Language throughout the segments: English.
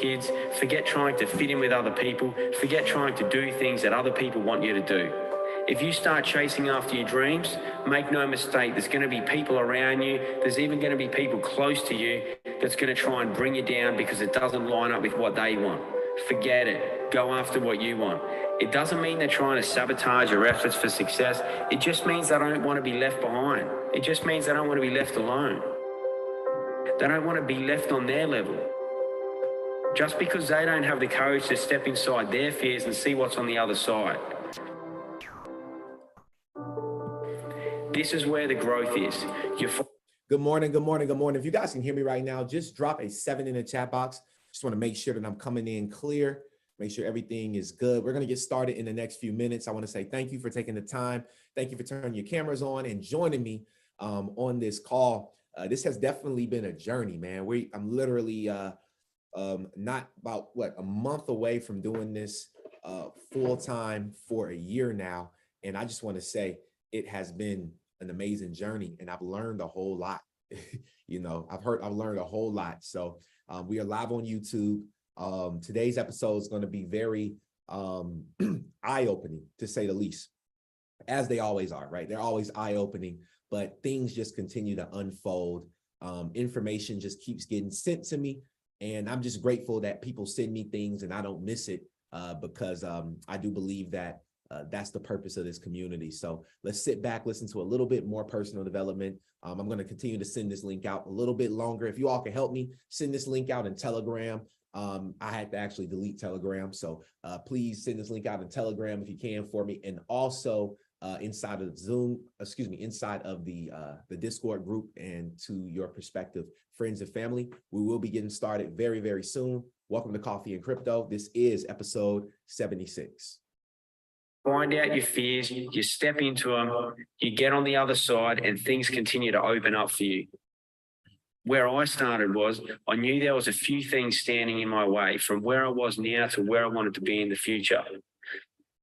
kids, forget trying to fit in with other people, forget trying to do things that other people want you to do. If you start chasing after your dreams, make no mistake, there's going to be people around you, there's even going to be people close to you that's going to try and bring you down because it doesn't line up with what they want. Forget it. Go after what you want. It doesn't mean they're trying to sabotage your efforts for success. It just means they don't want to be left behind. It just means they don't want to be left alone. They don't want to be left on their level. Just because they don't have the courage to step inside their fears and see what's on the other side. This is where the growth is. Good morning, good morning, good morning. If you guys can hear me right now, just drop a 7 in the chat box. Just want to make sure that I'm coming in clear, make sure everything is good. We're going to get started in the next few minutes. I want to say thank you for taking the time. Thank you for turning your cameras on and joining me on this call. This has definitely been a journey, man. I'm literally not about a month away from doing this full time for a year now. And I just want to say it has been an amazing journey, and I've learned a whole lot. You know, I've learned a whole lot. So we are live on YouTube. Today's episode is going to be very eye-opening, to say the least, as they always are, right? They're always eye-opening, but things just continue to unfold. Information just keeps getting sent to me, and I'm just grateful that people send me things and I don't miss it because I do believe that that's the purpose of this community. So let's sit back, listen to a little bit more personal development. I'm going to continue to send this link out a little bit longer. If you all can help me, send this link out in Telegram. I had to actually delete Telegram. So please send this link out in Telegram if you can for me. And also inside of Zoom, inside of the Discord group, and to your prospective friends and family. We will be getting started very, very soon. Welcome to Coffee and Crypto. This is episode 76. Find out your fears, you step into them, you get on the other side, and things continue to open up for you. Where I started was, I knew there was a few things standing in my way from where I was now to where I wanted to be in the future.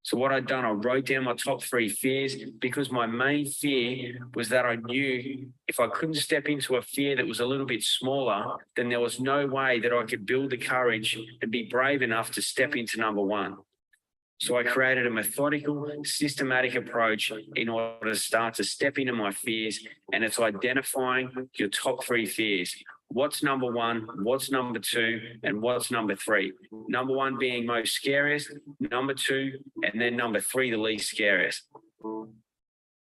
So what I'd done, I wrote down my top 3 fears, because my main fear was that I knew if I couldn't step into a fear that was a little bit smaller, then there was no way that I could build the courage and be brave enough to step into number 1. So I created a methodical, systematic approach in order to start to step into my fears, and it's identifying your top 3 fears. What's number 1, what's number 2, and what's number 3? Number 1 being most scariest, number 2, and then number 3, the least scariest.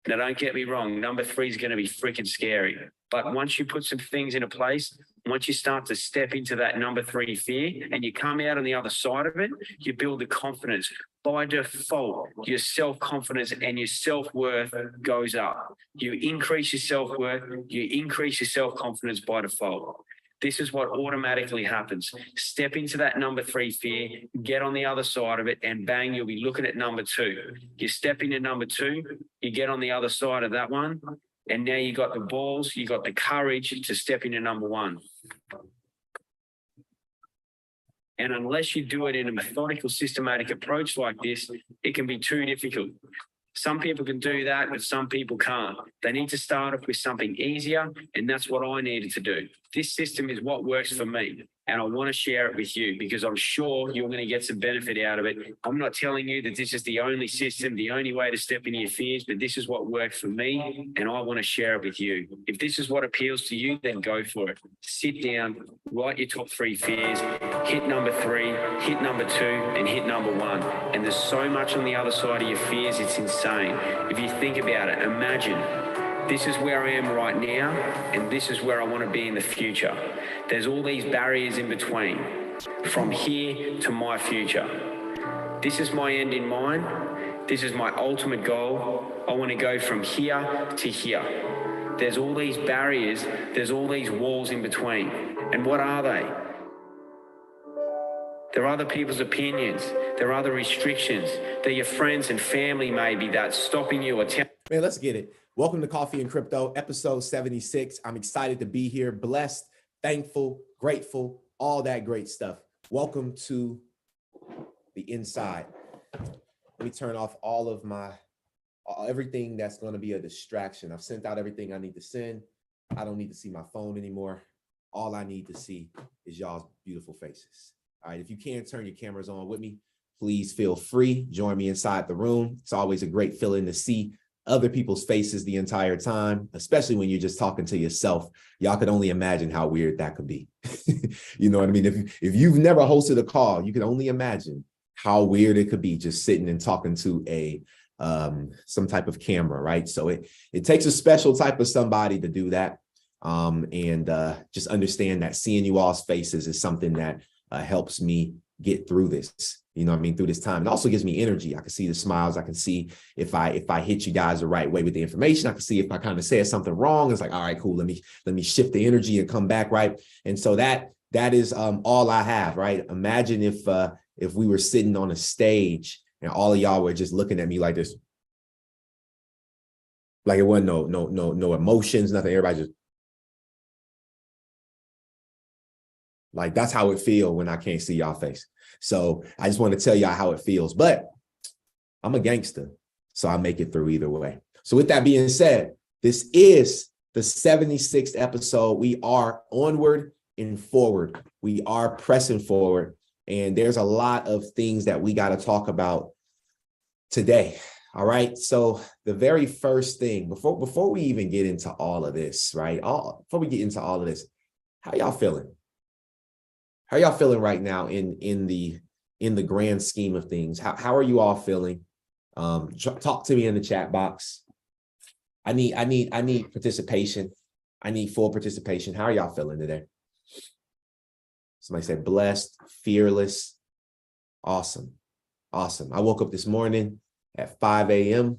Now, don't get me wrong, number 3 is going to be freaking scary. But once you put some things into place, once you start to step into that number 3 fear and you come out on the other side of it, you build the confidence. By default, your self-confidence and your self-worth goes up. You increase your self-worth, you increase your self-confidence by default. This is what automatically happens. Step into that number 3 fear, get on the other side of it, and bang, you'll be looking at number 2. You step into number 2, you get on the other side of that one, and now you got the balls, you got the courage to step into number 1. And unless you do it in a methodical, systematic approach like this, it can be too difficult. Some people can do that, but some people can't. They need to start off with something easier, and that's what I needed to do. This system is what works for me, and I want to share it with you because I'm sure you're going to get some benefit out of it. I'm not telling you that this is the only system, the only way to step into your fears, but this is what worked for me, and I want to share it with you. If this is what appeals to you, then go for it. Sit down, write your top 3 fears, hit number 3, hit number 2, and hit number 1. And there's so much on the other side of your fears, it's insane. If you think about it, imagine this is where I am right now, and this is where I want to be in the future. There's all these barriers in between, from here to my future. This is my end in mind. This is my ultimate goal. I want to go from here to here. There's all these barriers, there's all these walls in between. And what are they? There are other people's opinions. There are other restrictions. They're your friends and family maybe that's stopping you or Man, let's get it. Welcome to Coffee and Crypto, episode 76. I'm excited to be here, blessed, thankful, grateful, all that great stuff. Welcome to the inside. Let me turn off all of my, everything that's going to be a distraction. I've sent out everything I need to send. I don't need to see my phone anymore. All I need to see is y'all's beautiful faces. All right, if you can turn your cameras on with me, please feel free. Join me inside the room. It's always a great feeling to see other people's faces the entire time, especially when you're just talking to yourself. Y'all could only imagine how weird that could be. You know what I mean? If you've never hosted a call, you can only imagine how weird it could be just sitting and talking to a some type of camera, right? So it takes a special type of somebody to do that. And just understand that seeing you all's faces is something that helps me get through this, you know what I mean, through this time. It also gives me energy. I can see the smiles. I can see if I hit you guys the right way with the information. I can see if I kind of said something wrong. It's like, all right, cool. Let me shift the energy and come back, right? And so that is all I have, right? Imagine if we were sitting on a stage and all of y'all were just looking at me like this, like it wasn't no emotions, nothing. Everybody just like, that's how it feels when I can't see y'all face. So I just want to tell y'all how it feels, but I'm a gangster, so I make it through either way. So with that being said, this is the 76th episode. We are onward and forward. We are pressing forward, and there's a lot of things that we got to talk about today. All right. So the very first thing before we even get into all of this, right? Before we get into all of this, how y'all feeling? How are y'all feeling right now in the grand scheme of things? How are you all feeling? Talk to me in the chat box. I need participation. I need full participation. How are y'all feeling today? Somebody said blessed, fearless. Awesome. Awesome. I woke up this morning at 5 a.m.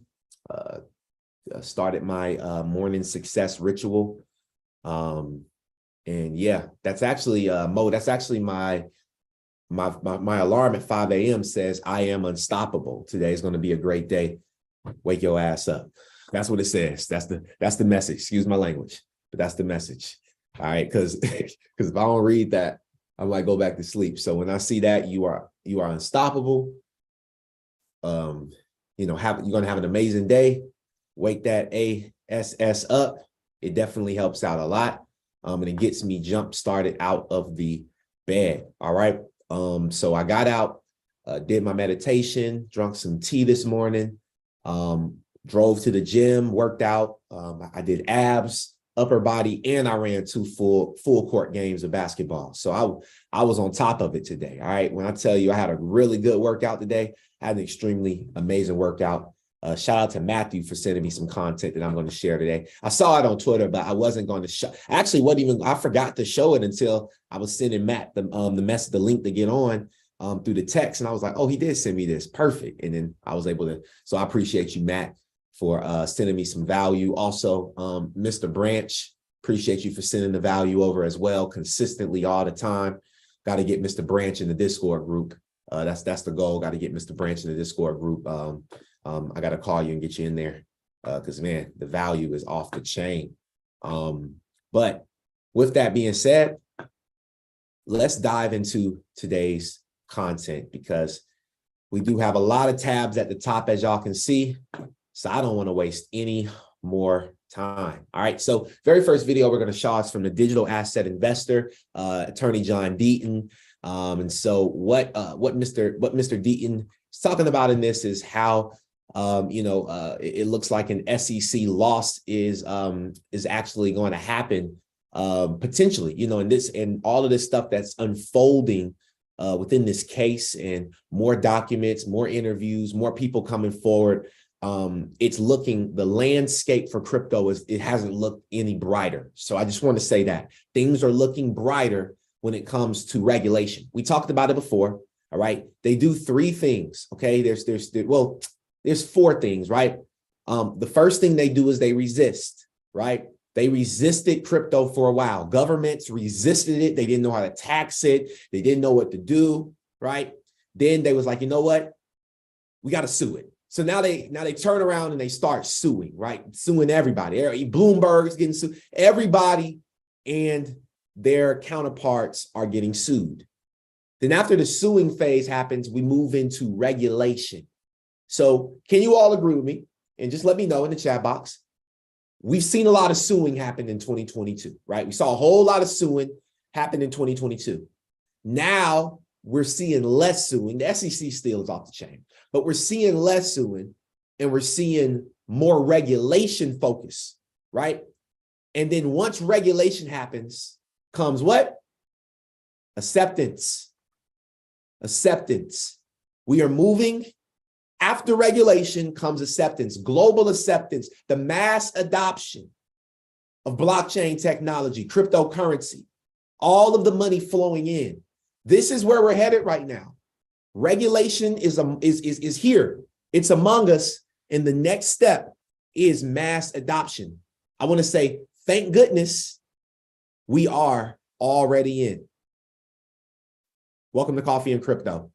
Started my morning success ritual. And yeah, that's actually Mo, that's actually my alarm at 5 a.m. says I am unstoppable. Today is going to be a great day. Wake your ass up. That's what it says. That's the message. Excuse my language, but that's the message. All right, because if I don't read that, I might go back to sleep. So when I see that you are unstoppable, you know, you're going to have an amazing day. Wake that ASS up. It definitely helps out a lot. And it gets me jump started out of the bed. All right. So I got out, did my meditation, drunk some tea this morning, drove to the gym, worked out. I did abs, upper body, and I ran 2 full court games of basketball. So I was on top of it today. All right. When I tell you I had a really good workout today, I had an extremely amazing workout. Shout out to Matthew for sending me some content that I'm going to share today. I saw it on Twitter, but I wasn't going to show. Actually, I forgot to show it until I was sending Matt the link to get on through the text, and I was like, oh, he did send me this, perfect. And then I was able to. So I appreciate you, Matt, for sending me some value. Also, Mr. Branch, appreciate you for sending the value over as well, consistently all the time. Got to get Mr. Branch in the Discord group. That's the goal. Got to get Mr. Branch in the Discord group. I got to call you and get you in there because, man, the value is off the chain. But with that being said, let's dive into today's content because we do have a lot of tabs at the top, as y'all can see. So I don't want to waste any more time. All right. So very first video we're going to show is from the digital asset investor, attorney John Deaton. And so what Mr. Deaton is talking about in this is how it looks like an SEC loss is actually going to happen potentially, and all of this stuff that's unfolding within this case, and more documents, more interviews, more people coming forward. The landscape for crypto it hasn't looked any brighter. So I just want to say that things are looking brighter when it comes to regulation. We talked about it before. All right. They do 3 things. Okay. There's 4 things, right? The first thing they do is they resist, right? They resisted crypto for a while. Governments resisted it. They didn't know how to tax it. They didn't know what to do, right? Then they was like, you know what? We got to sue it. So now they turn around and they start suing, right? Suing everybody. Bloomberg's getting sued. Everybody and their counterparts are getting sued. Then after the suing phase happens, we move into regulation. So can you all agree with me? And just let me know in the chat box. We've seen a lot of suing happen in 2022, right? We saw a whole lot of suing happen in 2022. Now we're seeing less suing. The SEC still is off the chain, but we're seeing less suing and we're seeing more regulation focus, right? And then once regulation happens, comes what? Acceptance. Acceptance. We are moving. After regulation comes acceptance, global acceptance, the mass adoption of blockchain technology, cryptocurrency, all of the money flowing in. This is where we're headed right now. Regulation is here. It's among us. And the next step is mass adoption. I want to say, thank goodness we are already in. Welcome to Coffee and Crypto.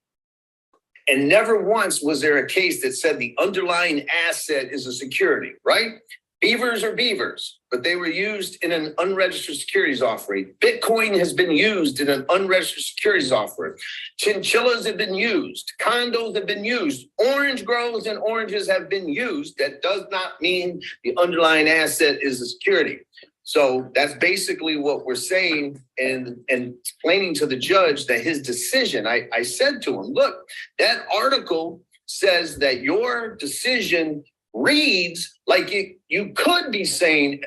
And never once was there a case that said the underlying asset is a security, right? Beavers are beavers, but they were used in an unregistered securities offering. Bitcoin has been used in an unregistered securities offering. Chinchillas have been used. Condos have been used. Orange groves and oranges have been used. That does not mean the underlying asset is a security. So that's basically what we're saying and explaining to the judge that his decision, I said to him, look, that article says that your decision reads like you could be saying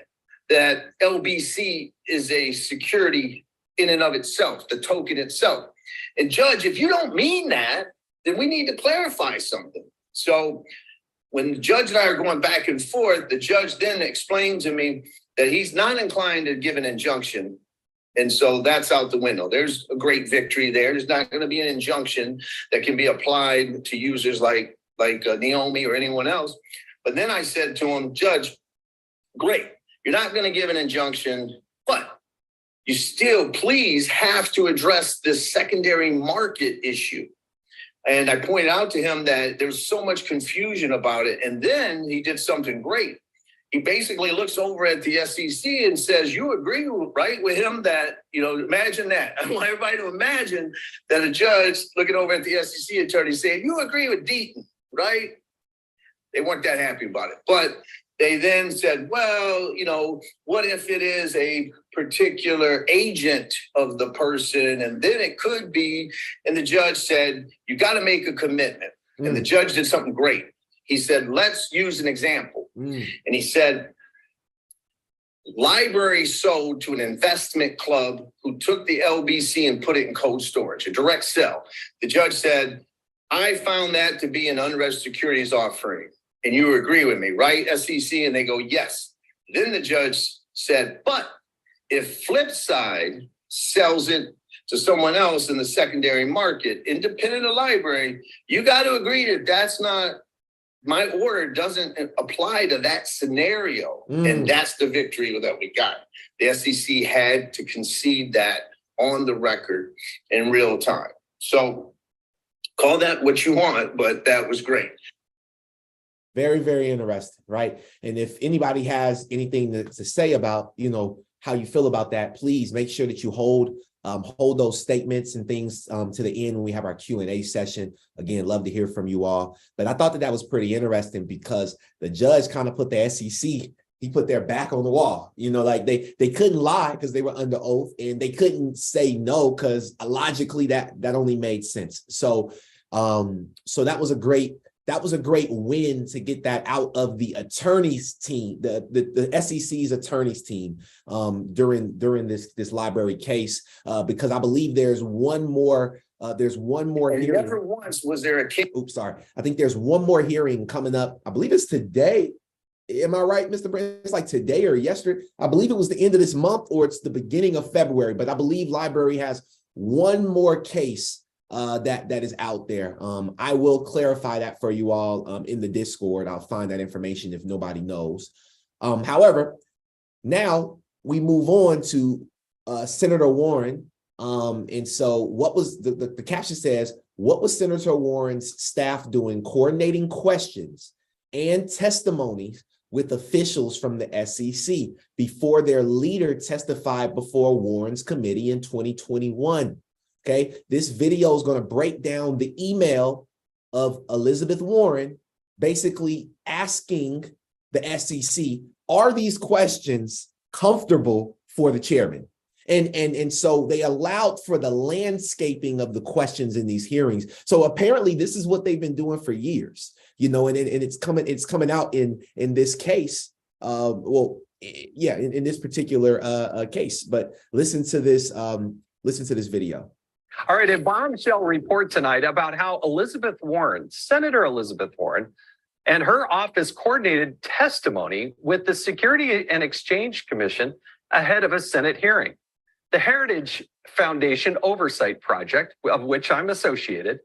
that LBC is a security in and of itself, the token itself. And judge, if you don't mean that, then we need to clarify something. So when the judge and I are going back and forth, the judge then explained to me that he's not inclined to give an injunction. And so that's out the window. There's a great victory there. There's not going to be an injunction that can be applied to users like Naomi or anyone else. But then I said to him, Judge, great, you're not going to give an injunction, but you still please have to address this secondary market issue. And I pointed out to him that there's so much confusion about it. And then he did something great. He basically looks over at the SEC and says, you agree, right, with him that, imagine that. I want everybody to imagine that a judge looking over at the SEC attorney saying, you agree with Deaton, right? They weren't that happy about it. But they then said, well, what if it is a particular agent of the person? And then it could be, and the judge said, you got to make a commitment. And the judge did something great. He said, let's use an example. And he said, library sold to an investment club who took the LBC and put it in cold storage, a direct sell. The judge said, I found that to be an unregistered securities offering. And you agree with me, right, SEC? And they go, yes. Then the judge said, but if Flipside sells it to someone else in the secondary market, independent of library, you got to agree that that's not, my order doesn't apply to that scenario. And that's the victory that we got. The SEC had to concede that on the record in real time. So call that what you want, but that was great. Very, very interesting, right? And if anybody has anything to say about, how you feel about that, please make sure that you hold those statements and things to the end when we have our Q&A session. Again, love to hear from you all. But I thought that was pretty interesting because the judge kind of put the SEC, he put their back on the wall. Like they couldn't lie because they were under oath, and they couldn't say no because logically that only made sense. So that was a great win to get that out of the attorneys team, the SEC's attorneys team during this library case, because I believe there's one more hearing. Never once was there a case. Oops, sorry. I think there's one more hearing coming up. I believe it's today. Am I right, Mr. Brand? It's like today or yesterday. I believe it was the end of this month or it's the beginning of February, but I believe library has one more case that is out there. I will clarify that for you all in the Discord. I'll find that information if nobody knows. However, now we move on to Senator Warren. And so what was the caption says, what was Senator Warren's staff doing coordinating questions and testimonies with officials from the SEC before their leader testified before Warren's committee in 2021? Okay, this video is going to break down the email of Elizabeth Warren, basically asking the SEC, are these questions comfortable for the chairman? And so they allowed for the landscaping of the questions in these hearings. So apparently this is what they've been doing for years, you know, and it's coming out in this case. In this particular case. But listen to this video. All right, a bombshell report tonight about how Senator Elizabeth Warren, and her office coordinated testimony with the Security and Exchange Commission ahead of a Senate hearing. The Heritage Foundation Oversight Project, of which I'm associated,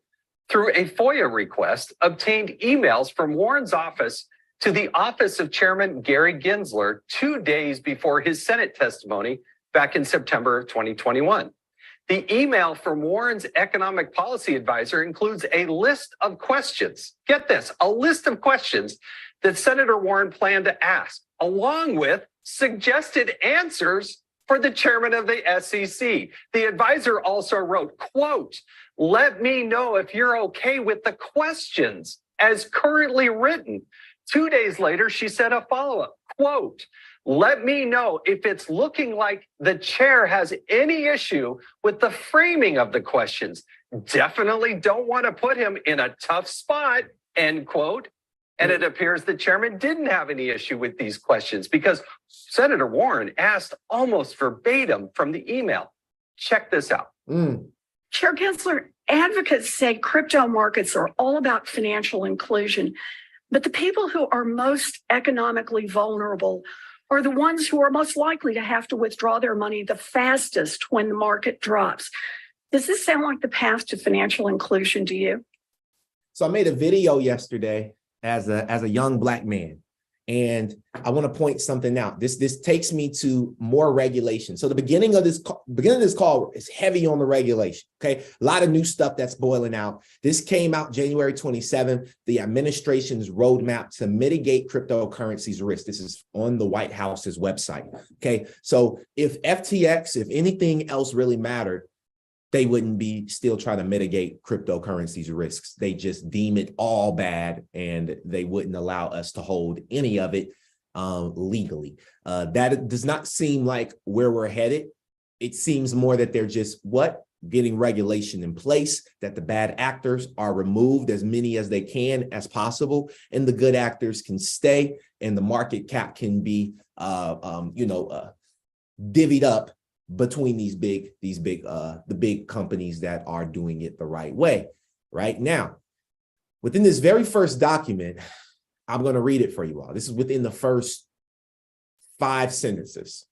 through a FOIA request, obtained emails from Warren's office to the office of Chairman Gary Gensler 2 days before his Senate testimony back in September of 2021. The email from Warren's economic policy advisor includes a list of questions. Get this, a list of questions that Senator Warren planned to ask, along with suggested answers for the chairman of the SEC. The advisor also wrote, quote, "Let me know if you're okay with the questions as currently written." 2 days later, she said a follow-up, quote, "Let me know if it's looking like the chair has any issue with the framing of the questions. Definitely don't want to put him in a tough spot," end quote. And it appears the chairman didn't have any issue with these questions because Senator Warren asked almost verbatim from the email. Check this out. Chair Gensler, advocates say crypto markets are all about financial inclusion, but the people who are most economically vulnerable are the ones who are most likely to have to withdraw their money the fastest when the market drops. Does this sound like the path to financial inclusion to you? So I made a video yesterday as a young Black man, and I want to point something out. This takes me to more regulation. So the beginning of this call is heavy on the regulation. Okay, a lot of new stuff that's boiling out. This came out January 27th. The administration's roadmap to mitigate cryptocurrencies risk. This is on the White House's website. Okay, so if FTX, if anything else really mattered, they wouldn't be still trying to mitigate cryptocurrencies risks. They just deem it all bad, and they wouldn't allow us to hold any of it legally. That does not seem like where we're headed. It seems more that they're just getting regulation in place, that the bad actors are removed, as many as they can as possible, and the good actors can stay, and the market cap can be divvied up between the big companies that are doing it the right way. Right now, within this very first document, I'm going to read it for you all. This is within the first 5 sentences.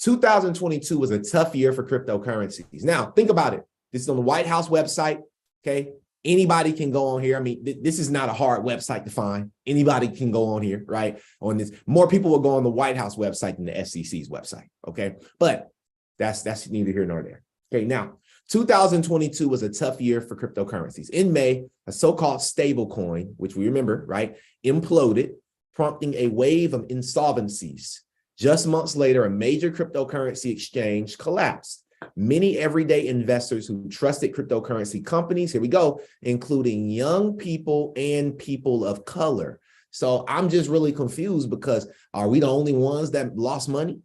2022 was a tough year for cryptocurrencies. Now, think about it. This is on the White House website. Okay, anybody can go on here. I mean, this is not a hard website to find. Anybody can go on here, right? On this, more people will go on the White House website than the SEC's website. Okay, but that's neither here nor there. Okay, now 2022 was a tough year for cryptocurrencies. In May, a so-called stable coin, which we remember, right, imploded, prompting a wave of insolvencies. Just months later, a major cryptocurrency exchange collapsed. Many everyday investors who trusted cryptocurrency companies, here we go, including young people and people of color. So I'm just really confused, because are we the only ones that lost money?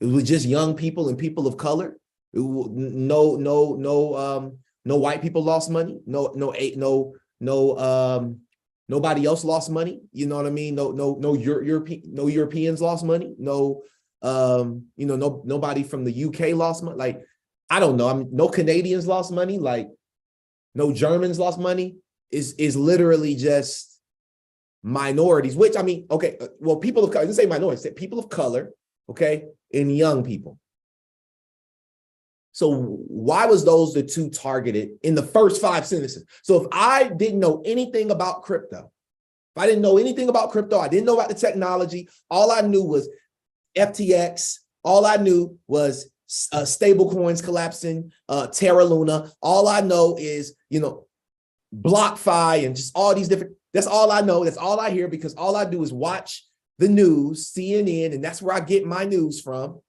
It was just young people and people of color. No white people lost money. Nobody else lost money. You know what I mean? No Europeans lost money. Nobody from the UK lost money. Like, I don't know. No Canadians lost money. Like, no Germans lost money. Is literally just minorities, which, I mean, okay, well, people of color, I didn't say minorities, say people of color, okay, and young people. So why was those the two targeted in the first 5 sentences? So if I didn't know anything about crypto, I didn't know about the technology, all I knew was FTX, all I knew was stable coins collapsing, Terra Luna, all I know is, BlockFi and just all these different, that's all I know, that's all I hear, because all I do is watch the news, CNN, and that's where I get my news from.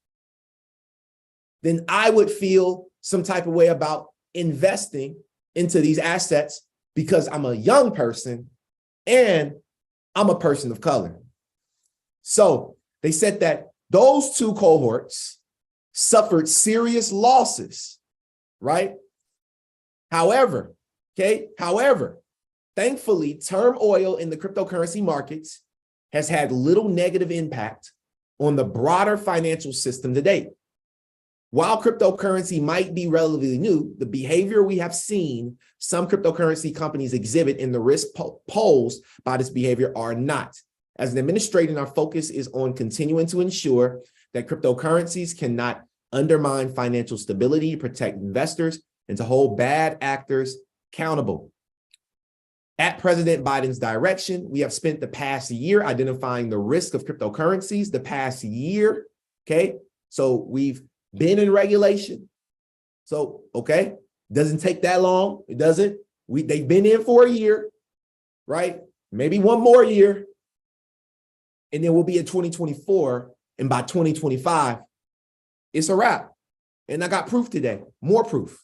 Then I would feel some type of way about investing into these assets, because I'm a young person and I'm a person of color. So they said that those two cohorts suffered serious losses, right? However, thankfully, turmoil in the cryptocurrency markets has had little negative impact on the broader financial system to date. While cryptocurrency might be relatively new, the behavior we have seen some cryptocurrency companies exhibit in the risk posed by this behavior are not. As an administration, our focus is on continuing to ensure that cryptocurrencies cannot undermine financial stability, protect investors, and to hold bad actors accountable. At President Biden's direction, we have spent the past year identifying the risk of cryptocurrencies. The past year, okay? So we've been in regulation. So, okay, doesn't take that long. It doesn't. They've been in for a year, right? Maybe one more year. And then we'll be in 2024. And by 2025, it's a wrap. And I got proof today, more proof.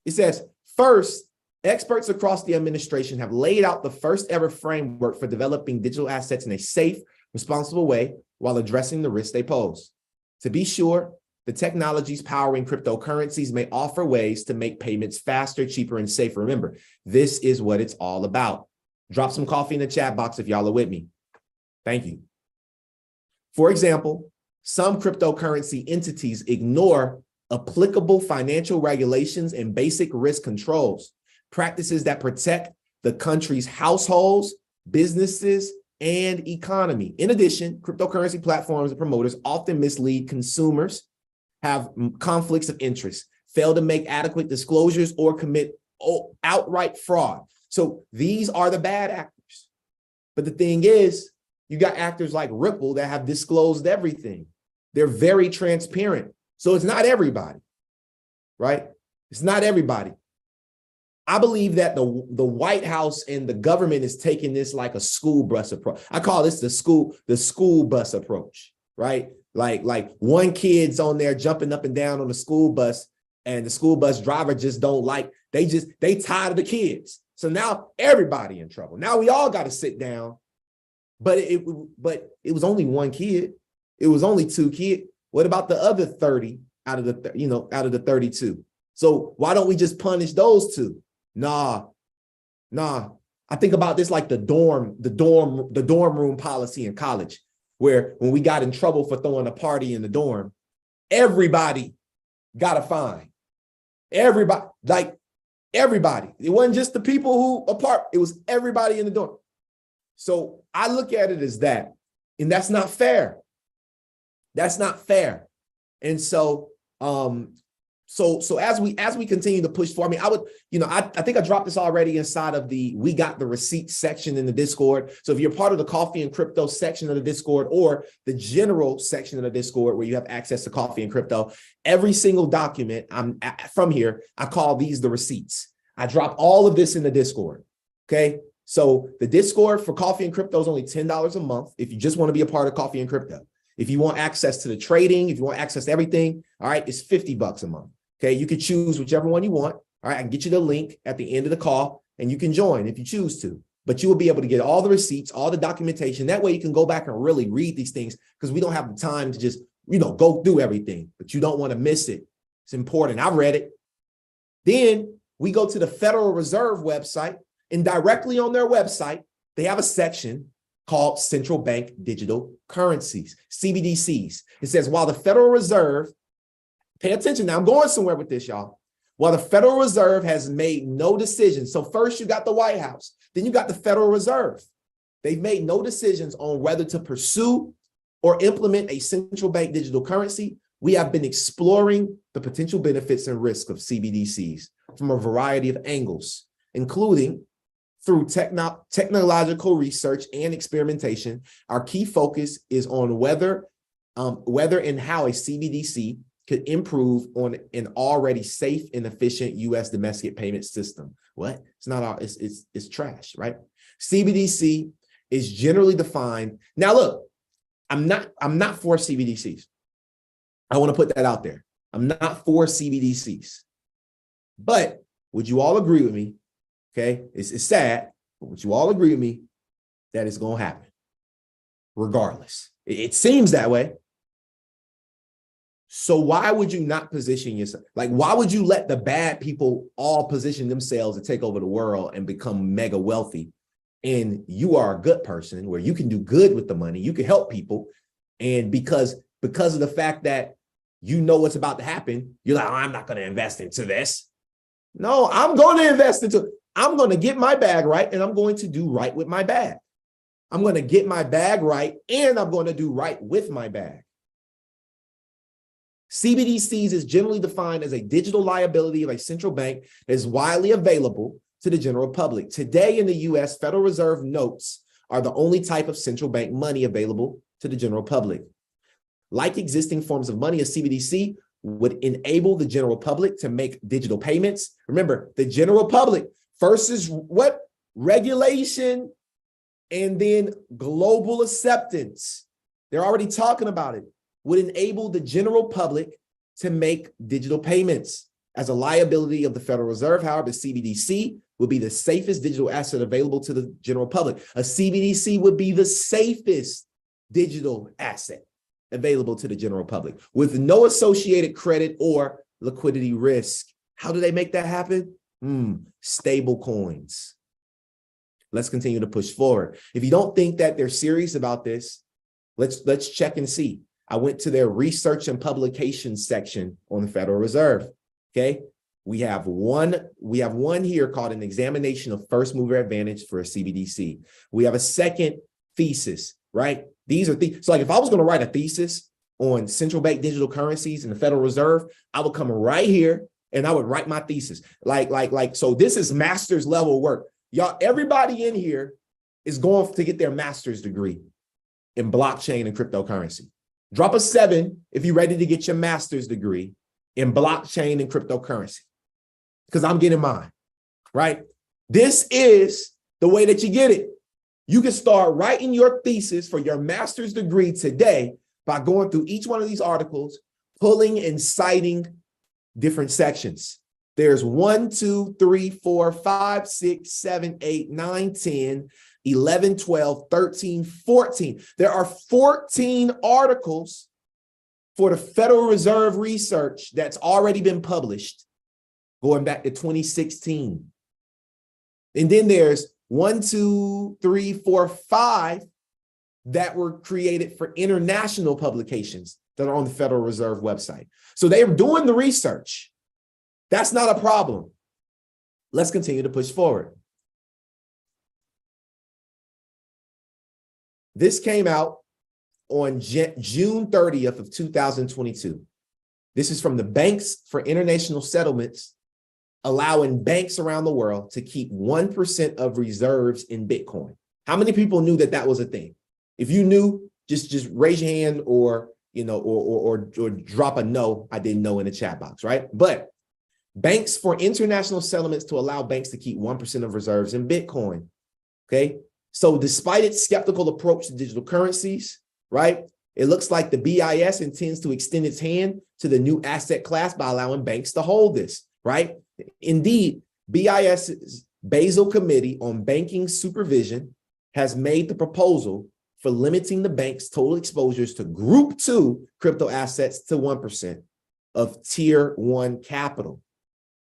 It says, first, experts across the administration have laid out the first ever framework for developing digital assets in a safe, responsible way while addressing the risks they pose. To be sure, the technologies powering cryptocurrencies may offer ways to make payments faster, cheaper, and safer. Remember, this is what it's all about. Drop some coffee in the chat box if y'all are with me. Thank you. For example, some cryptocurrency entities ignore applicable financial regulations and basic risk controls, practices that protect the country's households, businesses, and economy. In addition, cryptocurrency platforms and promoters often mislead consumers, have conflicts of interest, fail to make adequate disclosures, or commit outright fraud. So these are the bad actors. But the thing is, you got actors like Ripple that have disclosed everything. They're very transparent. So it's not everybody, right? It's not everybody. I believe that the White House and the government is taking this like a school bus approach. I call this the school bus approach, right? Like one kid's on there jumping up and down on the school bus, and the school bus driver just don't like, they tired of the kids. So now everybody in trouble. Now we all got to sit down, but it was only one kid. It was only two kids. What about the other 30 out of the 32? So why don't we just punish those two? Nah. I think about this like the dorm room policy in college, where when we got in trouble for throwing a party in the dorm, everybody got a fine. Everybody. It wasn't just the people who apart, it was everybody in the dorm. So I look at it as that, and that's not fair. That's not fair. And so so as we continue to push forward, I mean, I think I dropped this already inside of the We Got the Receipts section in the Discord. So if you're part of the Coffee and Crypto section of the Discord, or the general section of the Discord where you have access to Coffee and Crypto, every single document from here, I call these the receipts. I drop all of this in the Discord. Okay. So the Discord for Coffee and Crypto is only $10 a month if you just want to be a part of Coffee and Crypto. If you want access to the trading, if you want access to everything, all right, it's $50 a month. Okay, you can choose whichever one you want. All right, I can get you the link at the end of the call, and you can join if you choose to. But you will be able to get all the receipts, all the documentation. That way you can go back and really read these things, because we don't have the time to just, go through everything, but you don't want to miss it. It's important. I read it. Then we go to the Federal Reserve website, and directly on their website, they have a section called Central Bank Digital Currencies, CBDCs. It says, while the Federal Reserve, pay attention now, I'm going somewhere with this, y'all. While the Federal Reserve has made no decisions. So first you got the White House, then you got the Federal Reserve. They've made no decisions on whether to pursue or implement a central bank digital currency. We have been exploring the potential benefits and risks of CBDCs from a variety of angles, including through technological research and experimentation. Our key focus is on whether and how a CBDC could improve on an already safe and efficient U.S. domestic payment system. What? It's not it's trash, right? CBDC is generally defined. Now, look, I'm not for CBDCs. I want to put that out there. I'm not for CBDCs. But would you all agree with me? Okay, it's sad, but would you all agree with me that it's going to happen? Regardless, it seems that way. So why would you not position yourself? Like, why would you let the bad people all position themselves to take over the world and become mega wealthy? And you are a good person where you can do good with the money, you can help people. And because of the fact that you know what's about to happen, you're like, oh, I'm not going to invest into this. No, I'm going to invest into, I'm going to get my bag right, and I'm going to do right with my bag. I'm going to get my bag right, and I'm going to do right with my bag. CBDCs is generally defined as a digital liability of a central bank that is widely available to the general public. Today in the US, Federal Reserve notes are the only type of central bank money available to the general public. Like existing forms of money, a CBDC would enable the general public to make digital payments. Remember, the general public first is what? Regulation, and then global acceptance. They're already talking about it. Would enable the general public to make digital payments. As a liability of the Federal Reserve, however, the CBDC would be the safest digital asset available to the general public. A CBDC would be the safest digital asset available to the general public with no associated credit or liquidity risk. How do they make that happen? Stable coins. Let's continue to push forward. If you don't think that they're serious about this, let's check and see. I went to their research and publications section on the Federal Reserve. Okay. We have one here called an examination of first mover advantage for a CBDC. We have a second thesis, right? These are so like if I was going to write a thesis on central bank digital currencies and the Federal Reserve, I would come right here and I would write my thesis. So this is master's level work. Y'all, everybody in here is going to get their master's degree in blockchain and cryptocurrency. Drop a 7 if you're ready to get your master's degree in blockchain and cryptocurrency, because I'm getting mine, right? This is the way that you get it. You can start writing your thesis for your master's degree today by going through each one of these articles, pulling and citing different sections. There's 1, 2, 3, 4, 5, 6, 7, 8, 9, 10, 11, 12, 13, 14. There are 14 articles for the Federal Reserve research that's already been published going back to 2016. And then there's 1, 2, 3, 4, 5 that were created for international publications that are on the Federal Reserve website. So they're doing the research. That's not a problem. Let's continue to push forward. This came out on June 30th of 2022. This is from the Banks for International Settlements, allowing banks around the world to keep 1% of reserves in Bitcoin. How many people knew that that was a thing? If you knew, just raise your hand or drop a no, I didn't know in the chat box, right? But Banks for International Settlements to allow banks to keep 1% of reserves in Bitcoin, okay? So despite its skeptical approach to digital currencies, right, it looks like the BIS intends to extend its hand to the new asset class by allowing banks to hold this, right? Indeed, BIS's Basel Committee on Banking Supervision has made the proposal for limiting the bank's total exposures to Group 2 crypto assets to 1% of Tier 1 capital,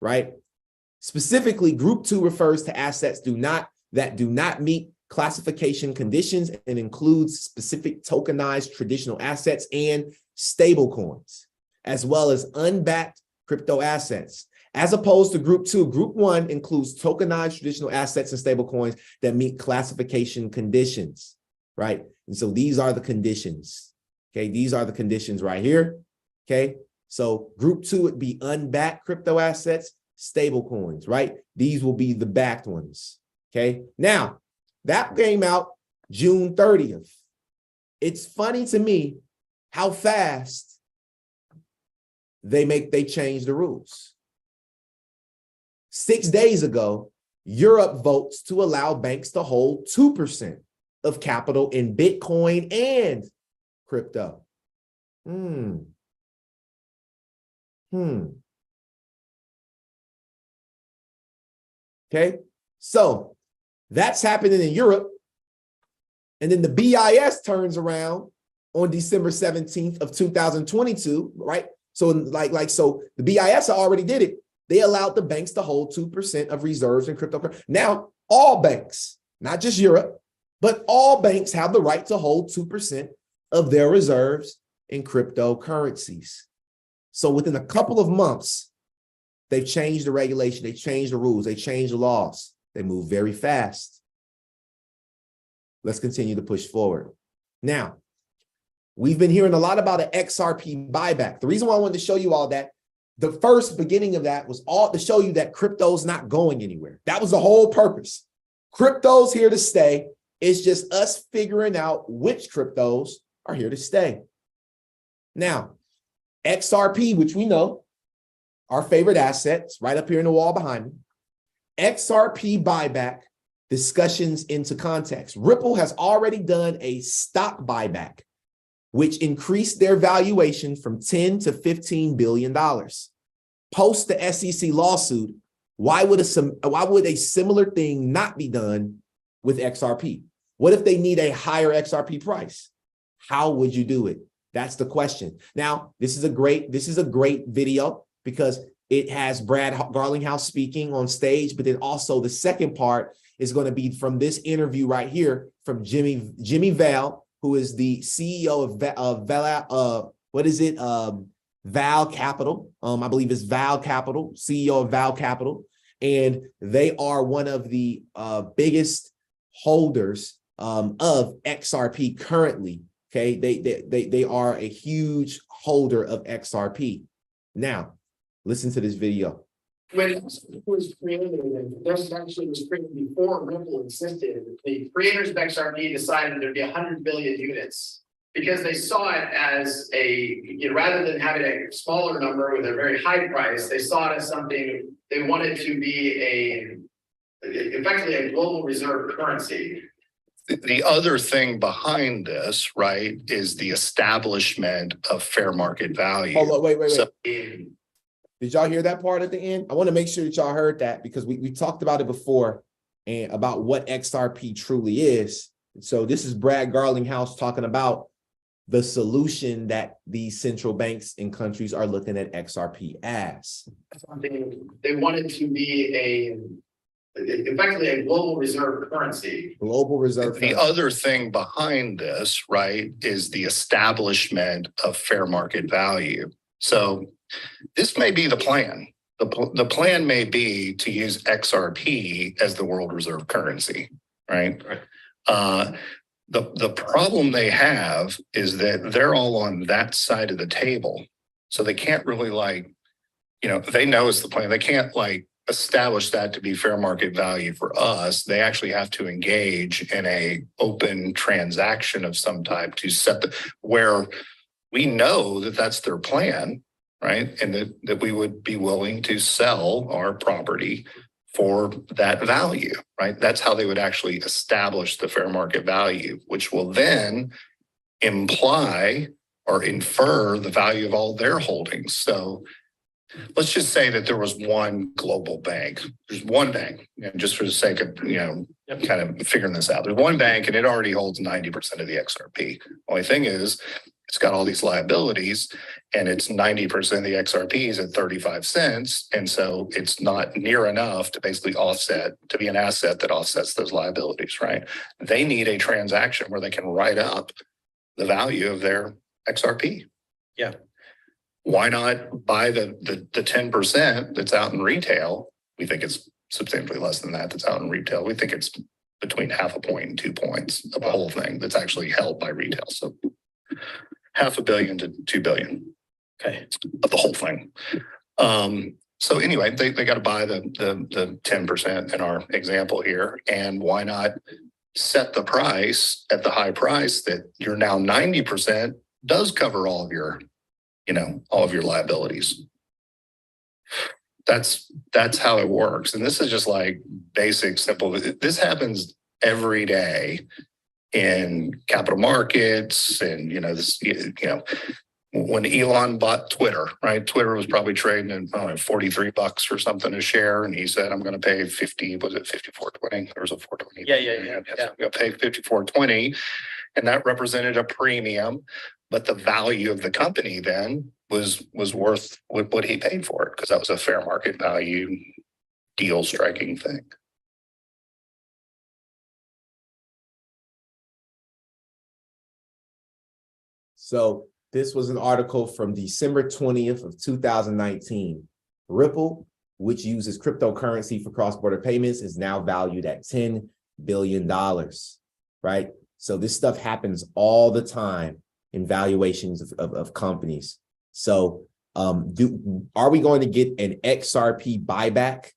right? Specifically, Group 2 refers to assets that do not meet classification conditions and includes specific tokenized traditional assets and stable coins, as well as unbacked crypto assets. As opposed to Group 2, Group 1 includes tokenized traditional assets and stable coins that meet classification conditions, right? And so these are the conditions, okay? These are the conditions right here, okay? So Group 2 would be unbacked crypto assets, stable coins, right? These will be the backed ones, okay? Now, that came out June 30th. It's funny to me how fast they change the rules. 6 days ago, Europe votes to allow banks to hold 2% of capital in Bitcoin and crypto. Okay, so that's happening in Europe. And then the BIS turns around on December 17th of 2022, right? So so the BIS already did it. They allowed the banks to hold 2% of reserves in cryptocurrency. Now, all banks, not just Europe, but all banks have the right to hold 2% of their reserves in cryptocurrencies. So within a couple of months, they've changed the regulation, they changed the rules, they changed the laws. They move very fast. Let's continue to push forward. Now, we've been hearing a lot about an XRP buyback. The reason why I wanted to show you all that, the first beginning of that was all to show you that crypto's not going anywhere. That was the whole purpose. Crypto's here to stay. It's just us figuring out which cryptos are here to stay. Now, XRP, which we know, our favorite assets, right up here in the wall behind me. XRP buyback discussions into context. Ripple has already done a stock buyback, which increased their valuation from 10 to $15 billion. Post the SEC lawsuit, why would a similar thing not be done with XRP? What if they need a higher XRP price? How would you do it? That's the question. Now, this is a great video because it has Brad Garlinghouse speaking on stage, but then also the second part is going to be from this interview right here from Jimmy Val, who is the CEO of Val Capital. I believe it's Val Capital, CEO of Val Capital. And they are one of the biggest holders of XRP currently. Okay, they are a huge holder of XRP. Now, listen to this video. When it was created, this actually was created before Ripple existed. The creators of XRP decided there'd be 100 billion units because they saw it as rather than having a smaller number with a very high price, they saw it as something they wanted to be effectively a global reserve currency. The other thing behind this, right, is the establishment of fair market value. Hold on, wait. So, did y'all hear that part at the end? I want to make sure that y'all heard that because we talked about it before and about what XRP truly is. So this is Brad Garlinghouse talking about the solution that these central banks in countries are looking at XRP as. Something they wanted to be effectively a global reserve currency. Global reserve. The other thing behind this, right, is the establishment of fair market value. So this may be the plan. The plan may be to use XRP as the world reserve currency, right? The problem they have is that they're all on that side of the table. So they can't really they know it's the plan. They can't establish that to be fair market value for us. They actually have to engage in a open transaction of some type to set where we know that that's their plan, right? And that we would be willing to sell our property for that value, right? That's how they would actually establish the fair market value, which will then imply or infer the value of all their holdings. So let's just say that there was one global bank. There's one bank, just for the sake of, kind of figuring this out. There's one bank and it already holds 90% of the XRP. Only thing is, it's got all these liabilities and it's 90% of the XRPs at 35 cents. And so it's not near enough to basically offset, to be an asset that offsets those liabilities, right? They need a transaction where they can write up the value of their XRP. Yeah. Why not buy the 10% that's out in retail? We think it's substantially less than that that's out in retail. We think it's between 0.5 point and 2 points of the whole thing that's actually held by retail. So 500 million to 2 billion. Okay. Of the whole thing. So anyway, they got to buy the 10% in our example here. And why not set the price at the high price that you're now 90% does cover all of your all of your liabilities. That's how it works. And this is just basic, simple. This happens every day in capital markets. And, when Elon bought Twitter, right? Twitter was probably trading at $43 or something a share. And he said, I'm going to pay 50, was it 54.20? There was a 4.20. Yeah. I'm going to pay 54.20. and that represented a premium, but the value of the company then was worth what he paid for it, because that was a fair market value deal striking thing. So this was an article from December 20th of 2019. Ripple, which uses cryptocurrency for cross-border payments, is now valued at $10 billion, right? So this stuff happens all the time in valuations of companies. So are we going to get an XRP buyback,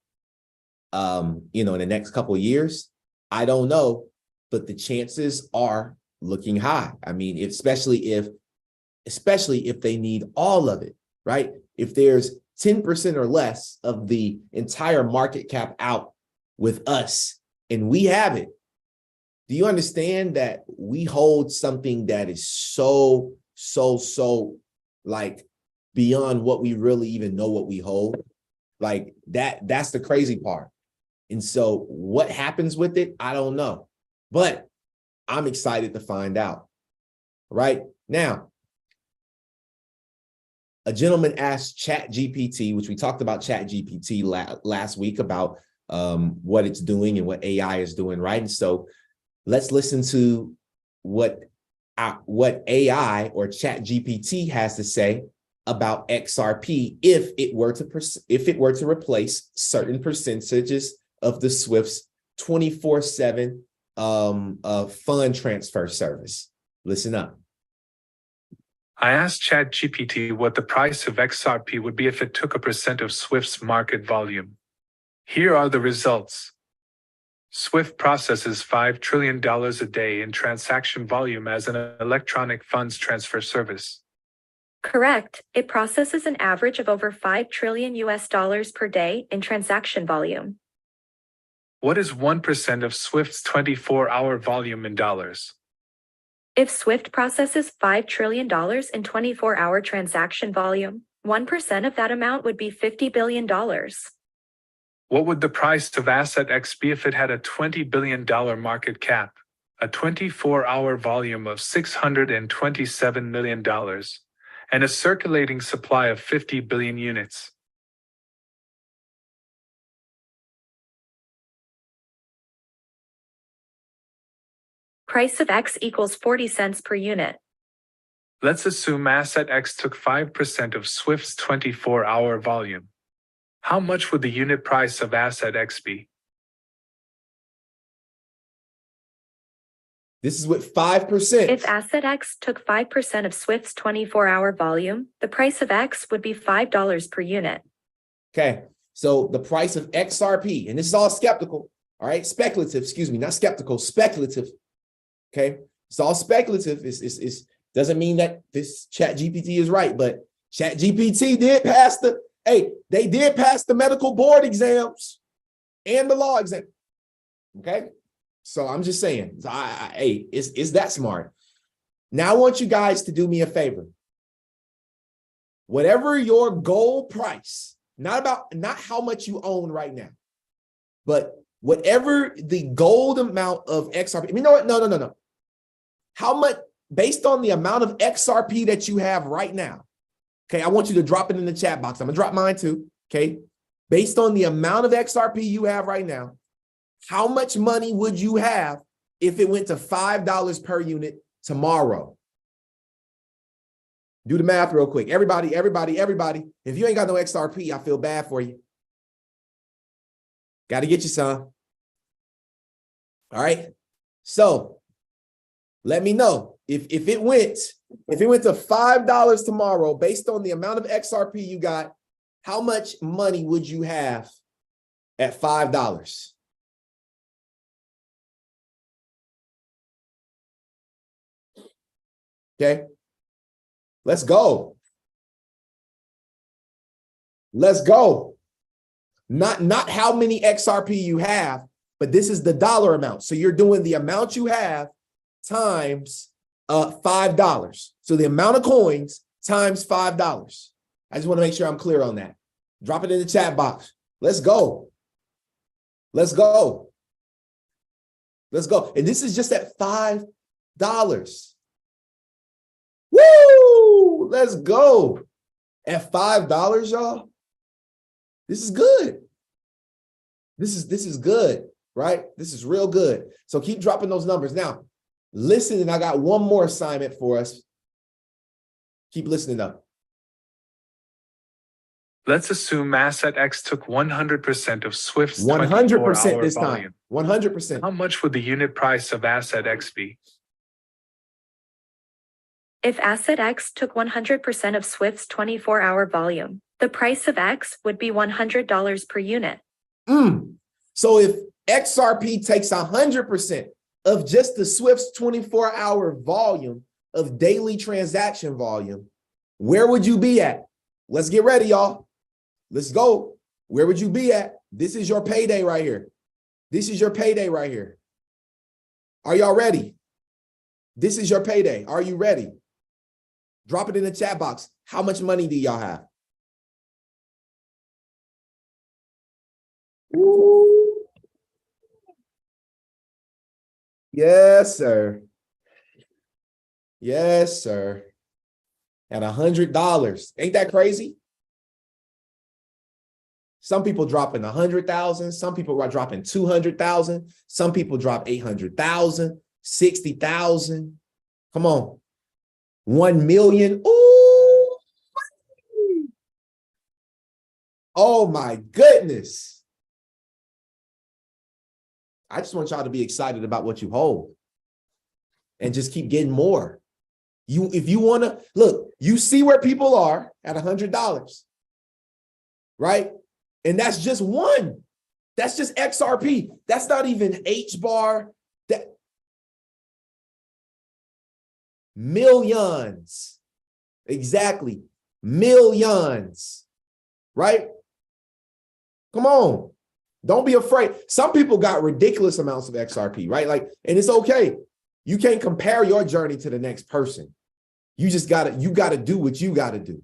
in the next couple of years? I don't know, but the chances are looking high. I mean, especially if they need all of it, right? If there's 10% or less of the entire market cap out with us and we have it, do you understand that we hold something that is so like beyond what we really even know what we hold? Like that's the crazy part. And so what happens with it, I don't know, but I'm excited to find out. Right now, a gentleman asked ChatGPT, which we talked about ChatGPT last week about what it's doing and what AI is doing, right? And so let's listen to what AI or ChatGPT has to say about XRP if it were to replace certain percentages of the Swift's 24/7 fund transfer service. Listen up. I asked ChatGPT what the price of XRP would be if it took a percent of Swift's market volume. Here are the results. Swift processes $5 trillion a day in transaction volume as an electronic funds transfer service. Correct. It processes an average of over $5 trillion per day in transaction volume. What is 1% of Swift's 24-hour volume in dollars? If Swift processes $5 trillion in 24-hour transaction volume, 1% of that amount would be $50 billion. What would the price of Asset X be if it had a $20 billion market cap, a 24-hour volume of $627 million, and a circulating supply of 50 billion units? Price of X equals 40 cents per unit. Let's assume Asset X took 5% of Swift's 24-hour volume. How much would the unit price of Asset X be? This is with 5%. If Asset X took 5% of Swift's 24-hour volume, the price of X would be $5 per unit. Okay, so the price of XRP, and this is all skeptical, all right? Speculative, excuse me, not skeptical, speculative. Okay, it's all speculative. It doesn't mean that this ChatGPT is right, but ChatGPT did pass they did pass the medical board exams and the law exam. Okay, so I'm just saying, it's that smart. Now I want you guys to do me a favor. Whatever your goal price, not how much you own right now, but whatever the gold amount of XRP, you know what? No. How much, based on the amount of XRP that you have right now, okay, I want you to drop it in the chat box. I'm gonna drop mine too, okay? Based on the amount of XRP you have right now, how much money would you have if it went to $5 per unit tomorrow? Do the math real quick. Everybody. If you ain't got no XRP, I feel bad for you. Got to get you some. All right. So let me know if it went to $5 tomorrow, based on the amount of XRP you got, how much money would you have at $5? Okay. Let's go. Let's go. Not how many XRP you have, but this is the dollar amount. So you're doing the amount you have times $5. So the amount of coins times $5. I just want to make sure I'm clear on that. Drop it in the chat box. Let's go. Let's go. Let's go. And this is just at $5 Woo! Let's go. At $5, y'all. This is good. This is good, right? This is real good. So keep dropping those numbers. Now, listen, and I got one more assignment for us. Keep listening up. Let's assume Asset X took 100% of Swift's 100% 24-hour this volume. time. 100%. How much would the unit price of Asset X be? If Asset X took 100% of Swift's 24-hour volume, the price of X would be $100 per unit. So if XRP takes 100% of just the Swift's 24-hour volume of daily transaction volume, where would you be at? Let's get ready, y'all. Let's go. Where would you be at? This is your payday right here. This is your payday right here. Are y'all ready? This is your payday. Are you ready? Drop it in the chat box. How much money do y'all have? Ooh. Yes, sir. Yes, sir. At $100. Ain't that crazy? Some people dropping 100,000. Some people are dropping 200,000. Some people drop 800,000, 60,000. Come on. 1 million. Ooh. Oh my goodness. I just want y'all to be excited about what you hold and just keep getting more. If you want to look, you see where people are at $100, right? And that's just one. That's just XRP. That's not even H bar. That millions. Exactly. Millions. Right? Come on. Don't be afraid. Some people got ridiculous amounts of XRP, right? Like, and it's okay. You can't compare your journey to the next person. You just gotta do what you gotta do.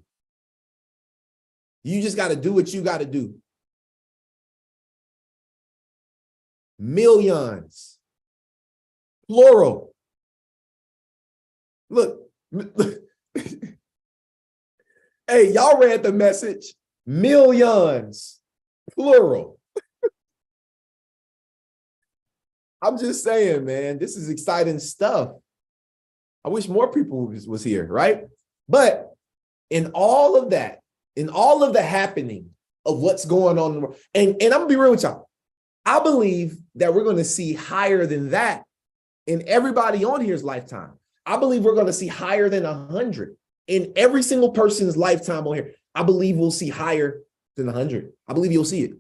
You just gotta do what you gotta do. Millions. Plural. Look. Hey, y'all read the message. Millions. Plural. I'm just saying, man, this is exciting stuff. I wish more people was here, right? But in all of that, in all of the happening of what's going on in the world, and I'm gonna be real with y'all, I believe that we're gonna see higher than that in everybody on here's lifetime. I believe we're gonna see higher than 100 in every single person's lifetime on here. I believe we'll see higher than 100. I believe you'll see it.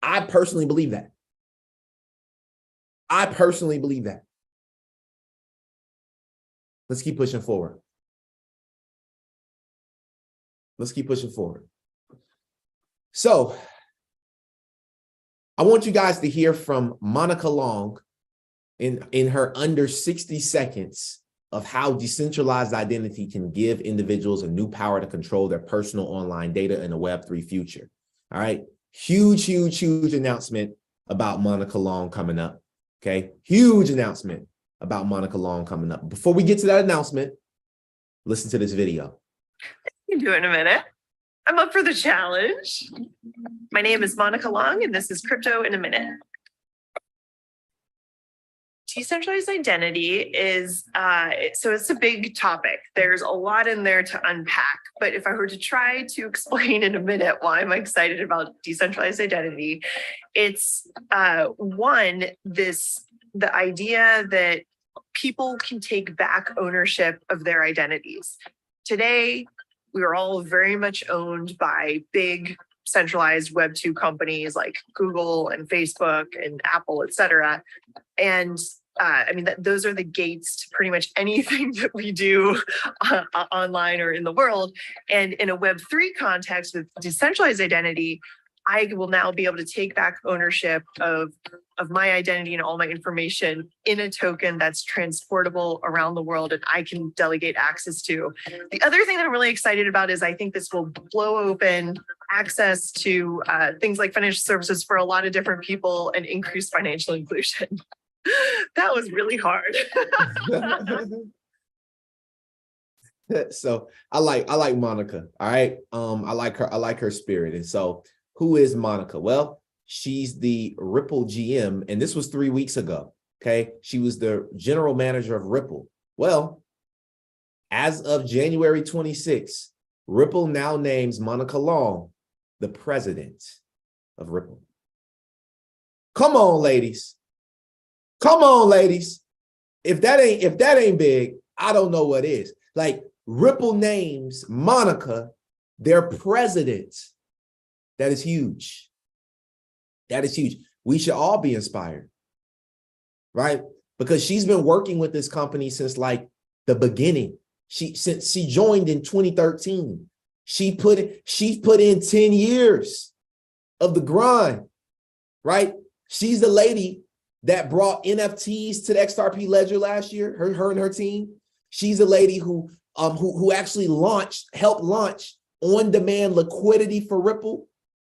I personally believe that. I personally believe that. Let's keep pushing forward. Let's keep pushing forward. So I want you guys to hear from Monica Long in her under 60 seconds of how decentralized identity can give individuals a new power to control their personal online data in a Web3 future. All right. Huge, huge, huge announcement about Monica Long coming up. Okay. Huge announcement about Monica Long coming up. Before we get to that announcement, listen to this video. You can do it in a minute. I'm up for the challenge. My name is Monica Long, and this is Crypto in a Minute. Decentralized identity is, so it's a big topic. There's a lot in there to unpack, but if I were to try to explain in a minute why I'm excited about decentralized identity, it's the idea that people can take back ownership of their identities. Today, we are all very much owned by big centralized Web2 companies like Google and Facebook and Apple, et cetera. And I mean, those are the gates to pretty much anything that we do online or in the world. And in a Web3 context with decentralized identity, I will now be able to take back ownership of my identity and all my information in a token that's transportable around the world and I can delegate access to. The other thing that I'm really excited about is I think this will blow open access to things like financial services for a lot of different people and increase financial inclusion. That was really hard. So I like Monica. All right. I like her spirit. And so who is Monica? Well, she's the Ripple GM, and this was 3 weeks ago. Okay. She was the general manager of Ripple. Well, as of January 26th, Ripple now names Monica Long the president of Ripple. Come on, ladies. Come on, ladies. If that ain't big, I don't know what is. Like, Ripple names Monica their president. That is huge. That is huge. We should all be inspired, right? Because she's been working with this company since like the beginning. Since she joined in 2013. She put in 10 years of the grind, right? She's the lady that brought NFTs to the XRP ledger last year, her and her team. She's a lady who actually helped launch on-demand liquidity for Ripple.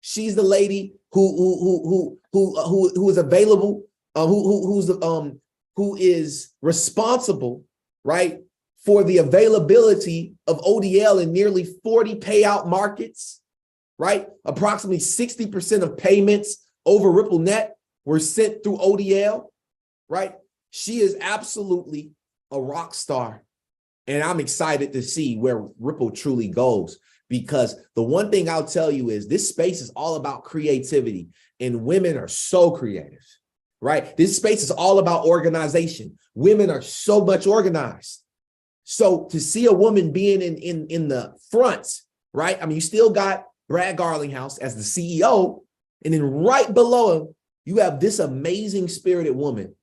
She's the lady who is available, who is responsible, right, for the availability of ODL in nearly 40 payout markets, right? Approximately 60% of payments over RippleNet were sent through ODL, right? She is absolutely a rock star. And I'm excited to see where Ripple truly goes, because the one thing I'll tell you is this space is all about creativity, and women are so creative, right? This space is all about organization. Women are so much organized. So to see a woman being in the front, right? I mean, you still got Brad Garlinghouse as the CEO, and then right below him, you have this amazing spirited woman.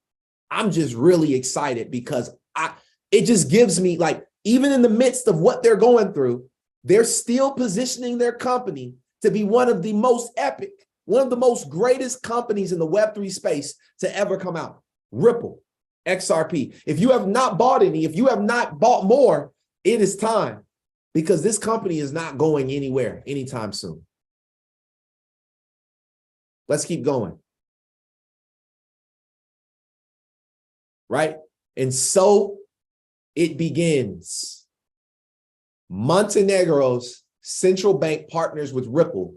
I'm just really excited because it just gives me, like, even in the midst of what they're going through, they're still positioning their company to be one of the most epic, one of the most greatest companies in the Web3 space to ever come out. Ripple, XRP. If you have not bought any, if you have not bought more, it is time, because this company is not going anywhere anytime soon. Let's keep going. Right? And so it begins. Montenegro's central bank partners with Ripple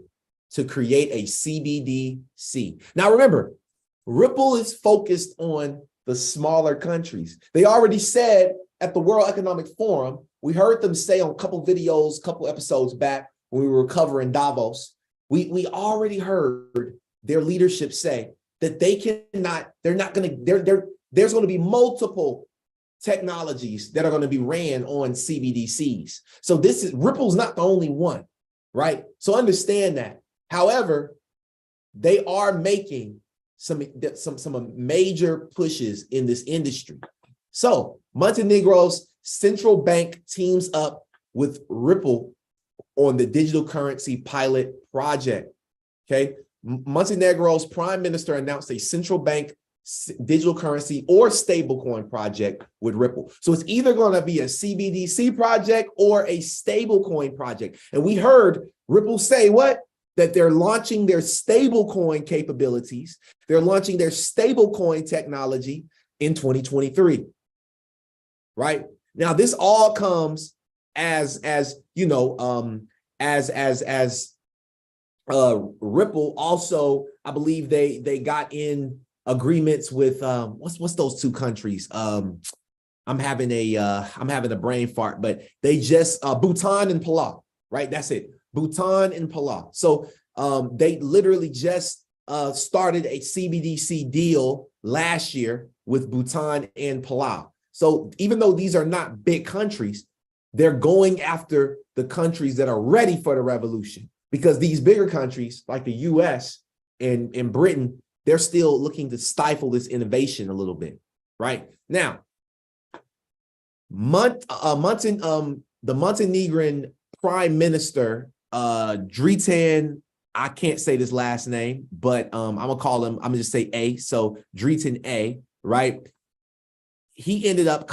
to create a CBDC. Now remember, Ripple is focused on the smaller countries. They already said at the World Economic Forum, we heard them say on a couple videos, couple episodes back when we were covering Davos, we already heard their leadership say that there's going to be multiple technologies that are going to be ran on CBDCs. So Ripple's not the only one, right? So understand that. However, they are making some major pushes in this industry. So Montenegro's central bank teams up with Ripple on the digital currency pilot project. Okay. Montenegro's prime minister announced a central bank digital currency or stablecoin project with Ripple. So it's either going to be a CBDC project or a stablecoin project. And we heard Ripple say what? That they're launching their stablecoin capabilities. They're launching their stablecoin technology in 2023. Right? Now, this all comes as you know, as Ripple also, I believe they got in agreements with what's those two countries? I'm having a brain fart, but they just Bhutan and Palau, right? That's it. Bhutan and Palau. So they literally just started a CBDC deal last year with Bhutan and Palau. So even though these are not big countries, they're going after the countries that are ready for the revolution, because these bigger countries like the US and Britain, they're still looking to stifle this innovation a little bit. Right now, the Montenegrin Prime Minister, Dritan, I can't say this last name, but I'm gonna just say A. So Dritan A, right? He ended up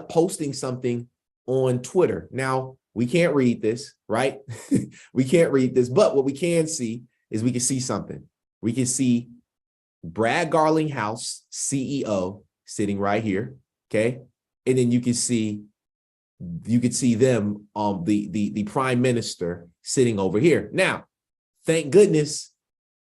posting something on Twitter. Now, we can't read this, right? We can't read this, but what we can see is we can see something. We can see Brad Garlinghouse, CEO, sitting right here. Okay. And then you can see them, the prime minister sitting over here. Now, thank goodness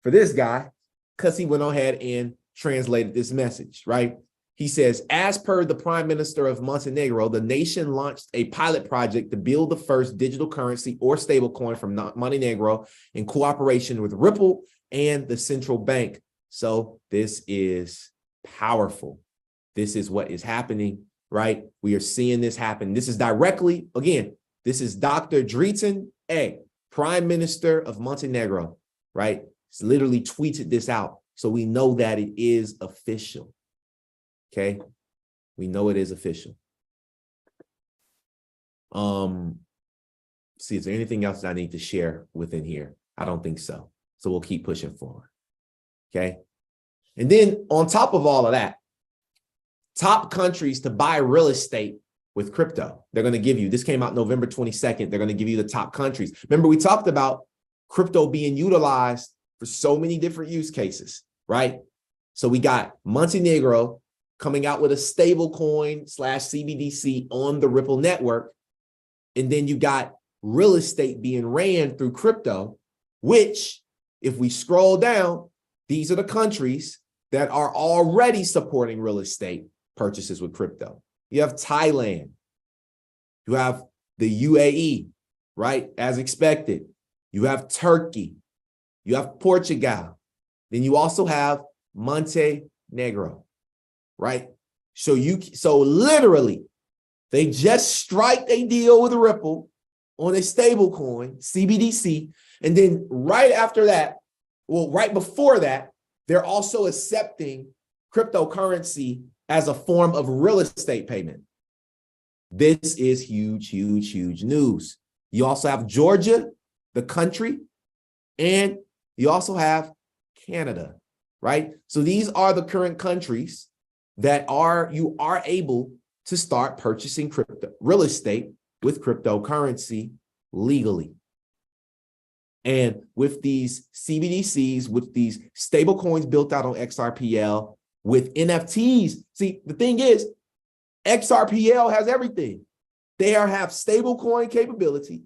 for this guy, because he went ahead and translated this message, right? He says, as per the prime minister of Montenegro, the nation launched a pilot project to build the first digital currency or stablecoin from Montenegro in cooperation with Ripple and the central bank. So this is powerful. This is what is happening, right? We are seeing this happen. This is directly, again, this is Dr. Dritan, Prime Minister of Montenegro, right? He's literally tweeted this out. So we know that it is official. Okay. We know it is official. See, is there anything else that I need to share within here? I don't think so. So we'll keep pushing forward. Okay. And then on top of all of that, top countries to buy real estate with crypto. They're going to give you, this came out November 22nd. They're going to give you the top countries. Remember, we talked about crypto being utilized for so many different use cases, right? So we got Montenegro coming out with a stable coin / CBDC on the Ripple network. And then you got real estate being ran through crypto, which if we scroll down, these are the countries that are already supporting real estate purchases with crypto. You have Thailand, you have the UAE, right? As expected. You have Turkey, you have Portugal, then you also have Montenegro, right? So literally, they just strike a deal with Ripple on a stable coin, CBDC, and then right after that, well, right before that, they're also accepting cryptocurrency as a form of real estate payment. This is huge, huge, huge news. You also have Georgia, the country, and you also have Canada, right? So these are the current countries that you are able to start purchasing real estate with cryptocurrency legally. And with these CBDCs, with these stable coins built out on XRPL, with NFTs, see, the thing is, XRPL has everything. They have stable coin capability.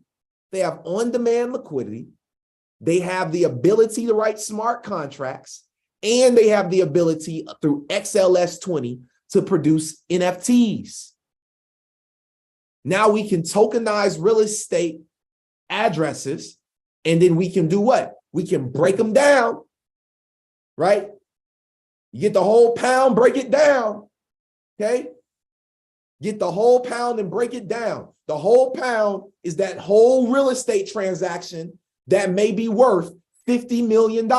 They have on-demand liquidity. They have the ability to write smart contracts, and they have the ability through XLS20 to produce NFTs. Now we can tokenize real estate addresses, and then we can do what? We can break them down, right? You get the whole pound, break it down, okay? Get the whole pound and break it down. The whole pound is that whole real estate transaction that may be worth $50 million.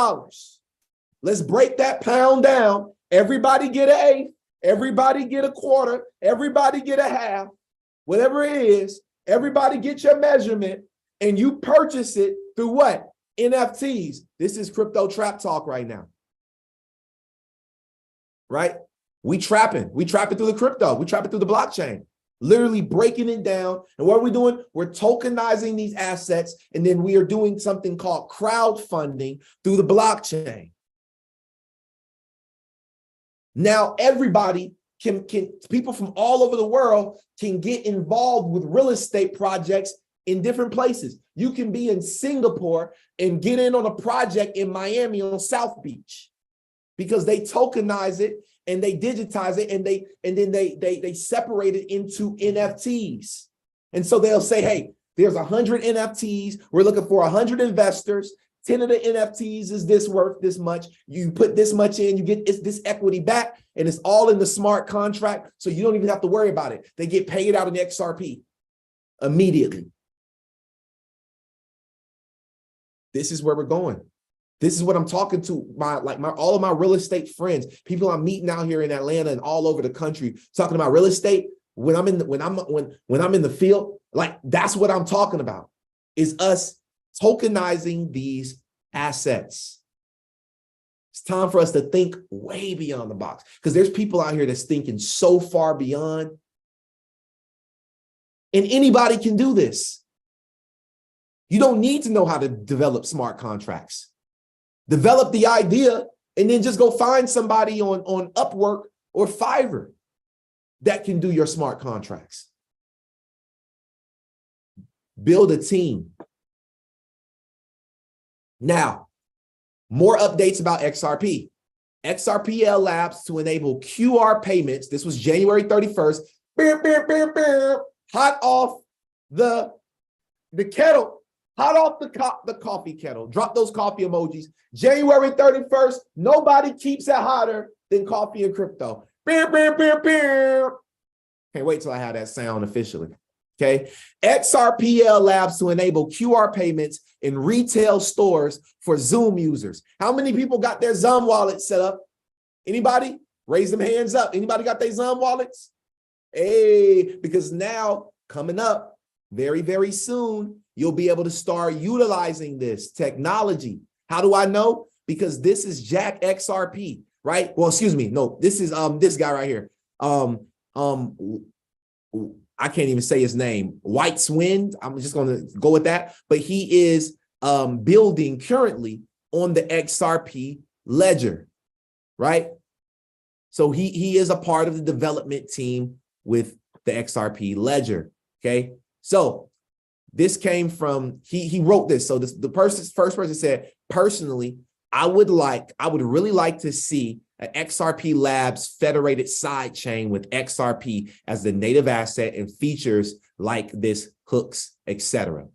Let's break that pound down. Everybody get an eighth. Everybody get a quarter. Everybody get a half. Whatever it is, everybody get your measurement, and you purchase it through what? NFTs. This is crypto trap talk right now. Right? We trapping through the crypto. We trap it through the blockchain, literally breaking it down. And what are we doing? We're tokenizing these assets, and then we are doing something called crowdfunding through the blockchain. Now everybody can people from all over the world can get involved with real estate projects in different places. You can be in Singapore and get in on a project in Miami on South Beach because they tokenize it and they digitize it, and then they separate it into NFTs. And so they'll say, hey, there's 100 NFTs. We're looking for 100 investors. 10 of the NFTs is this worth this much. You put this much in, you get this equity back, and it's all in the smart contract. So you don't even have to worry about it. They get paid out in XRP immediately. This is where we're going. This is what I'm talking to all of my real estate friends, people I'm meeting out here in Atlanta and all over the country, talking about real estate. When I'm in the field, like that's what I'm talking about, is us tokenizing these assets. It's time for us to think way beyond the box, because there's people out here that's thinking so far beyond, and anybody can do this. You don't need to know how to develop smart contracts. Develop the idea And then just go find somebody on Upwork or Fiverr that can do your smart contracts. Build a team. Now, more updates about XRP. XRPL Labs to enable QR payments. This was January 31st. Hot off the kettle. Hot off the coffee kettle. Drop those coffee emojis. January 31st. Nobody keeps it hotter than coffee and crypto. Can't wait till I have that sound officially. Okay. XRPL Labs to enable QR payments in retail stores for Zoom users. How many people got their Zoom wallet set up? Anybody? Raise them hands up. Anybody got their Zoom wallets? Hey, because now coming up very, very soon, you'll be able to start utilizing this technology. How do I know? Because this is Jack XRP, right? Well, excuse me. No, this is this guy right here. I can't even say his name. White's Wind. I'm just going to go with that. But he is building currently on the XRP ledger, right? So he is a part of the development team with the XRP ledger. Okay. So this came from, he wrote this. So the first person said, personally, I would really like to see an XRP Labs federated sidechain with XRP as the native asset and features like this, hooks, etc.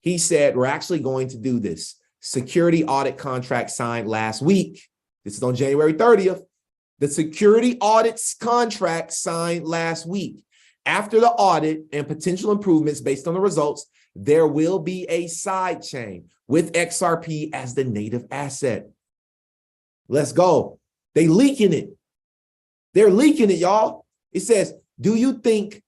He said, we're actually going to do this. Security audit contract signed last week. This is on January 30th. The security audits contract signed last week. After the audit and potential improvements based on the results, there will be a side chain with XRP as the native asset. Let's go. They leaking it. They're leaking it, y'all. It says, do you think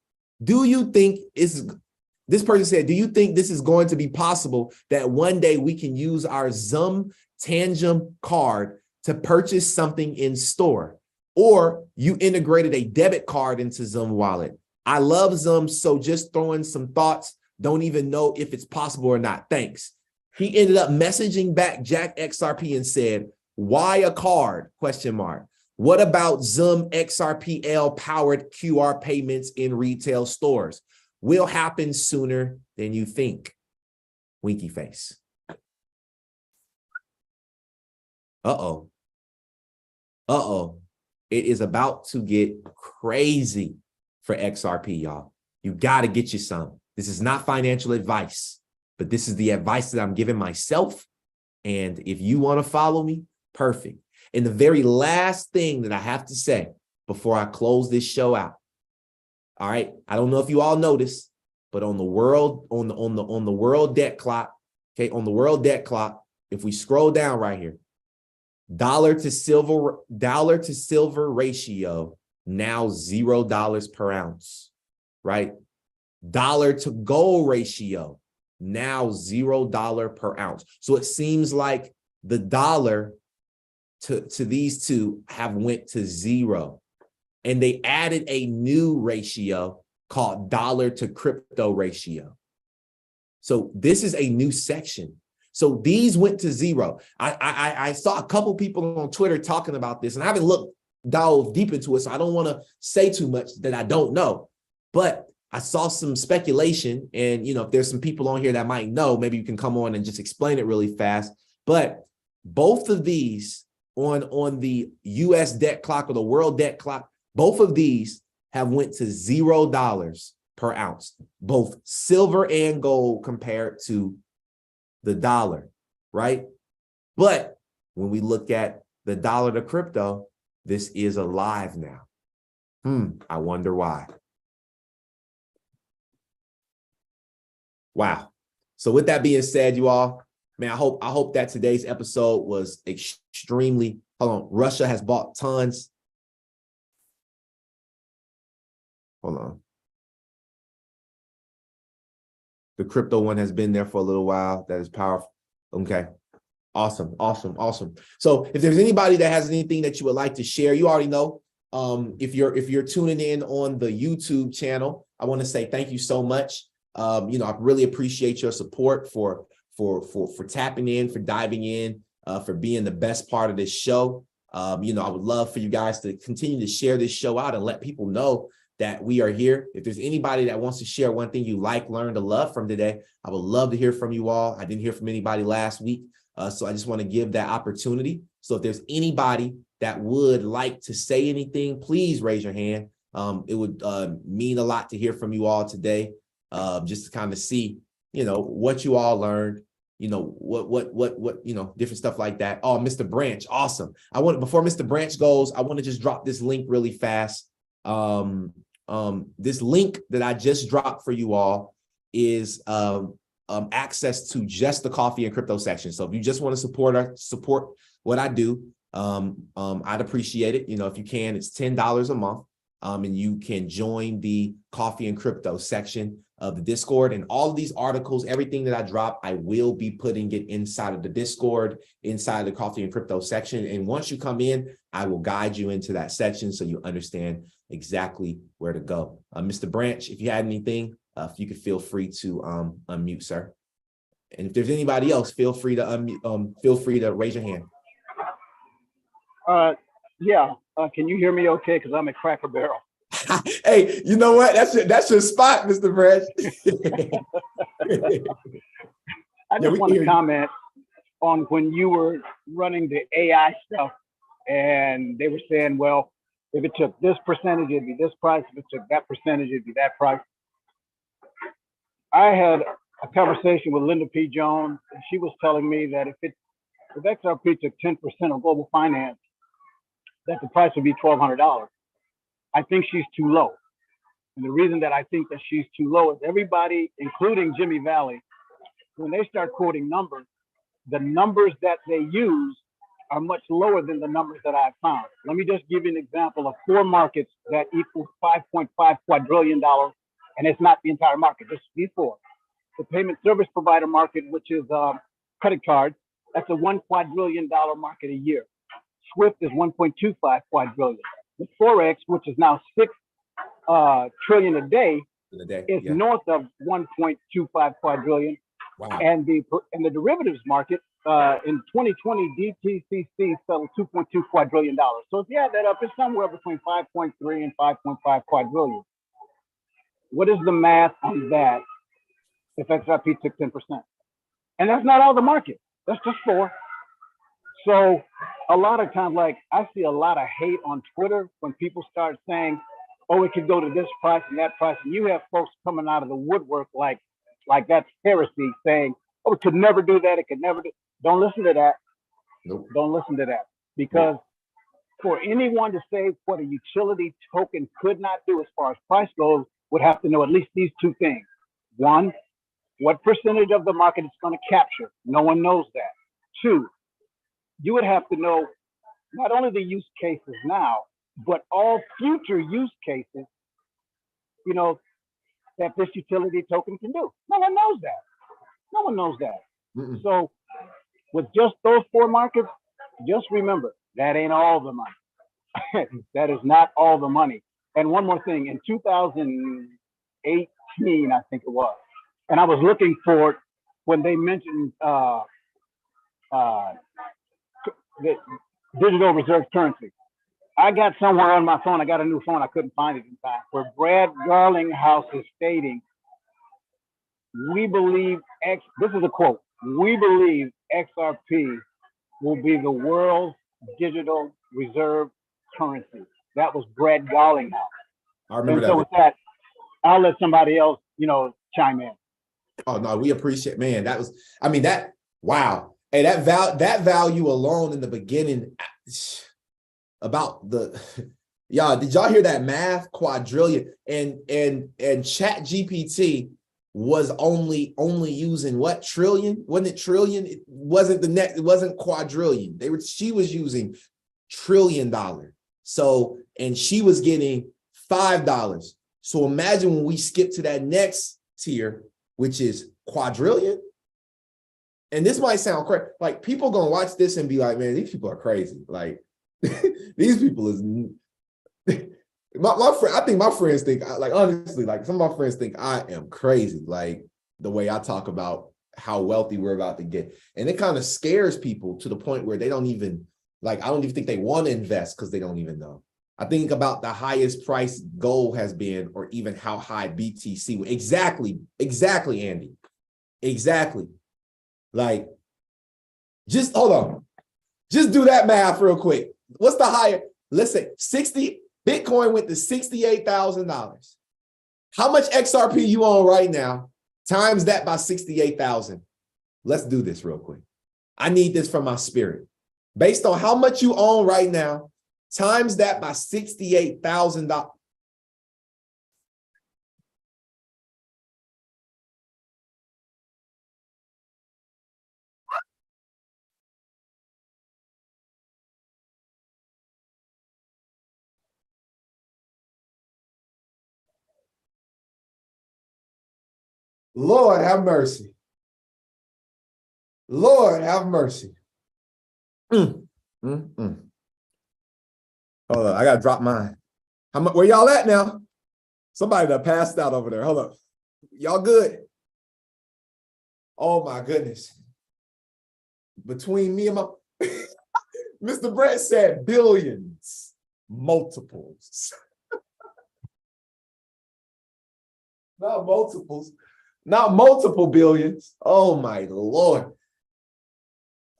this person said, do you think this is going to be possible that one day we can use our Zum Tangem card to purchase something in store? Or you integrated a debit card into Zum wallet. I love Zum, so just throwing some thoughts. Don't even know if it's possible or not. Thanks. He ended up messaging back Jack XRP and said, why a card? Question mark. What about Zum XRPL powered QR payments in retail stores? Will happen sooner than you think. Winky face. Uh-oh. Uh-oh. It is about to get crazy for XRP, y'all. You got to get you some. This is not financial advice, but this is the advice that I'm giving myself. And if you want to follow me, perfect. And the very last thing that I have to say before I close this show out. All right. I don't know if you all noticed, but on the world, on the world debt clock, okay, on the world debt clock, if we scroll down right here, dollar to silver ratio, now $0 per ounce, right? Dollar to gold ratio, now $0 per ounce. So it seems like the dollar to these two have went to zero. And they added a new ratio called dollar to crypto ratio. So this is a new section. So these went to zero. I saw a couple people on Twitter talking about this, and I haven't delved deep into it, so I don't want to say too much that I don't know. But I saw some speculation, and if there's some people on here that might know, maybe you can come on and just explain it really fast. But both of these on the US debt clock or the world debt clock, both of these have went to $0 per ounce, both silver and gold compared to the dollar, right? But when we look at the dollar to crypto, this is alive now. I wonder why. Wow. So with that being said, you all, man, I hope that today's episode was extremely, hold on, Russia has bought tons. Hold on. The crypto one has been there for a little while. That is powerful. Okay. Awesome. So if there's anybody that has anything that you would like to share, you already know. If you're tuning in on the YouTube channel, I want to say thank you so much. I really appreciate your support for tapping in, for diving in. for being the best part of this show. You know, I would love for you guys to continue to share this show out and let people know that we are here. If there's anybody that wants to share one thing you like, learned, or love from today, I would love to hear from you all. I didn't hear from anybody last week, so I just want to give that opportunity. So if there's anybody that would like to say anything, please raise your hand. It would mean a lot to hear from you all today, just to kind of see, you know, what you all learned, you know, what, you know, different stuff like that. Oh, Mr. Branch, awesome. Before Mr. Branch goes, I want to just drop this link really fast. This link that I just dropped for you all is access to just the coffee and crypto section. So if you just want to support what I do, I'd appreciate it. You know, if you can, it's $10 a month. And you can join the coffee and crypto section of the Discord, and all of these articles, everything that I drop, I will be putting it inside of the Discord, inside the coffee and crypto section. And once you come in, I will guide you into that section so you understand exactly where to go. Mr. Branch, if you had anything, if you could feel free to unmute, sir. And if there's anybody else, feel free to unmute, feel free to raise your hand. Yeah. Can you hear me okay? Because I'm at Cracker Barrel. Hey, you know what? That's your spot, Mr. Branch. I just want to comment on when you were running the AI stuff, and they were saying, well, if it took this percentage, it'd be this price. If it took that percentage, it'd be that price. I had a conversation with Linda P. Jones, and she was telling me that if XRP took 10% of global finance, that the price would be $1,200. I think she's too low. And the reason that I think that she's too low is everybody, including Jimmy Valley, when they start quoting numbers, the numbers that they use are much lower than the numbers that I've found. Let me just give you an example of 4 markets that equals $5.5 quadrillion, and it's not the entire market, just these 4. The payment service provider market, which is credit cards, that's a $1 quadrillion market a year. SWIFT is 1.25 quadrillion. The Forex, which is now 6 trillion a day, is north of 1.25 quadrillion. Wow. And the derivatives market in 2020, DTCC settled $2.2 quadrillion. So if you add that up, it's somewhere between 5.3 and 5.5 quadrillion. What is the math on that if XRP took 10%? And that's not all the market. That's just 4. So a lot of times, like, I see a lot of hate on Twitter when people start saying, oh, it could go to this price and that price. And you have folks coming out of the woodwork like that's heresy, saying, oh, it could never do that. It could never do. Don't listen to that. Nope. Don't listen to that. Because for anyone to say what a utility token could not do as far as price goes, would have to know at least these 2 things. 1, what percentage of the market it's going to capture? No one knows that. 2, you would have to know not only the use cases now, but all future use cases, you know, that this utility token can do. No one knows that. No one knows that. So with just those 4 markets, just remember, that ain't all the money. That is not all the money. And one more thing, in 2018, I think it was, and I was looking for it when they mentioned the digital reserve currency. I got somewhere on my phone, I got a new phone, I couldn't find it in time, where Brad Garlinghouse is stating, we believe, this is a quote, we believe XRP will be the world's digital reserve currency. That was Brad Garlinghouse. I remember and so with that, I'll let somebody else, you know, chime in. Oh, no, we appreciate, man. That was, I mean, that, wow. Hey, that value alone in the beginning about the, y'all, did y'all hear that math? Quadrillion. And Chat GPT was only using what, trillion? Wasn't it trillion? It wasn't it wasn't quadrillion. She was using $1 trillion. So, and she was getting $5. So imagine when we skip to that next tier, which is quadrillion. And this might sound crazy. Like, people gonna watch this and be like, man, these people are crazy. Like, these people is my friend. I think my friends think, like, honestly, like, some of my friends think I am crazy. Like, the way I talk about how wealthy we're about to get. And it kind of scares people to the point where they don't even, like, I don't even think they want to invest because they don't even know. I think about the highest price gold has been, or even how high BTC. Exactly, Andy. Exactly. Like, just hold on. Just do that math real quick. What's the higher? Let's say Bitcoin went to $68,000. How much XRP you own right now? Times that by 68,000. Let's do this real quick. I need this from my spirit. Based on how much you own right now, times that by $68,000. Lord have mercy. Lord have mercy. Hold on, I gotta drop mine. How much? Where y'all at now? Somebody that passed out over there. Hold up. Y'all good? Oh my goodness. Between me and my Mr. Brett said billions, multiples. Not multiples. Not multiple billions. Oh my Lord.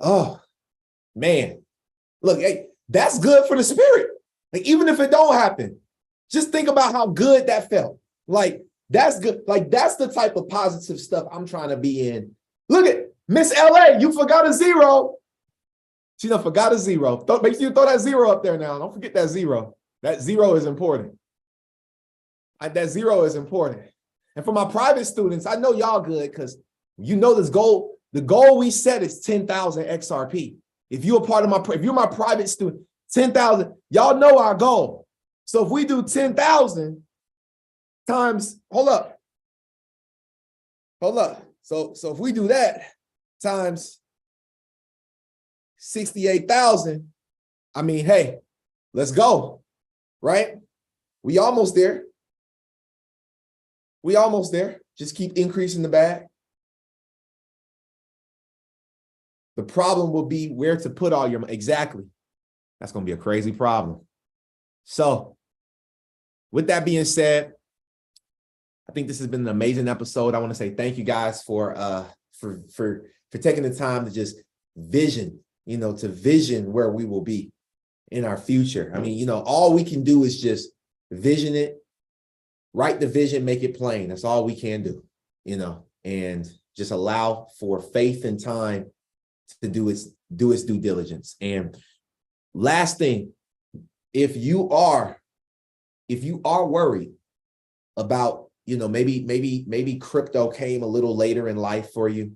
Oh man. Look, hey, that's good for the spirit. Like, even if it don't happen, just think about how good that felt. Like, that's good. Like, that's the type of positive stuff I'm trying to be in. Look at Miss LA. You forgot a zero. She done forgot a zero. Make sure you throw that zero up there now. Don't forget that zero. That zero is important. That zero is important. And for my private students, I know y'all good because you know this goal. The goal we set is 10,000 XRP. If you're a part of if you're my private student, 10,000, y'all know our goal. So if we do 10,000 times, hold up. So if we do that times 68,000, I mean, hey, let's go, right? We almost there. We almost there. Just keep increasing the bag. The problem will be where to put all your money. Exactly. That's going to be a crazy problem. So with that being said, I think this has been an amazing episode. I want to say thank you guys for taking the time to just vision, to vision where we will be in our future. I mean, all we can do is just vision it, write the vision, make it plain. That's all we can do, and just allow for faith and time to do its due diligence. And last thing, if you are worried about, maybe crypto came a little later in life for you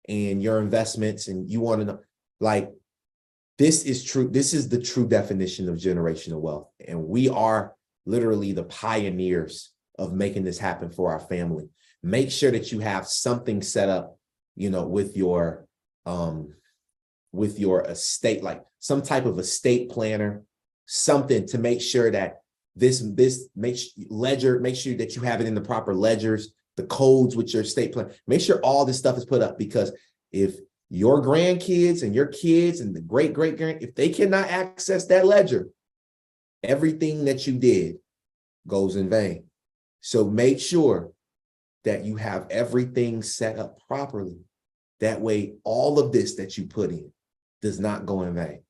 and your investments, and you want to know, like, this is true. This is the true definition of generational wealth. And we are literally the pioneers of making this happen for our family. Make sure that you have something set up, with your estate, like some type of estate planner, something to make sure that this makes ledger, make sure that you have it in the proper ledgers, the codes with your estate plan. Make sure all this stuff is put up, because if your grandkids and your kids and the great-great-grand, if they cannot access that ledger, everything that you did goes in vain. So make sure that you have everything set up properly. That way, all of this that you put in does not go in vain.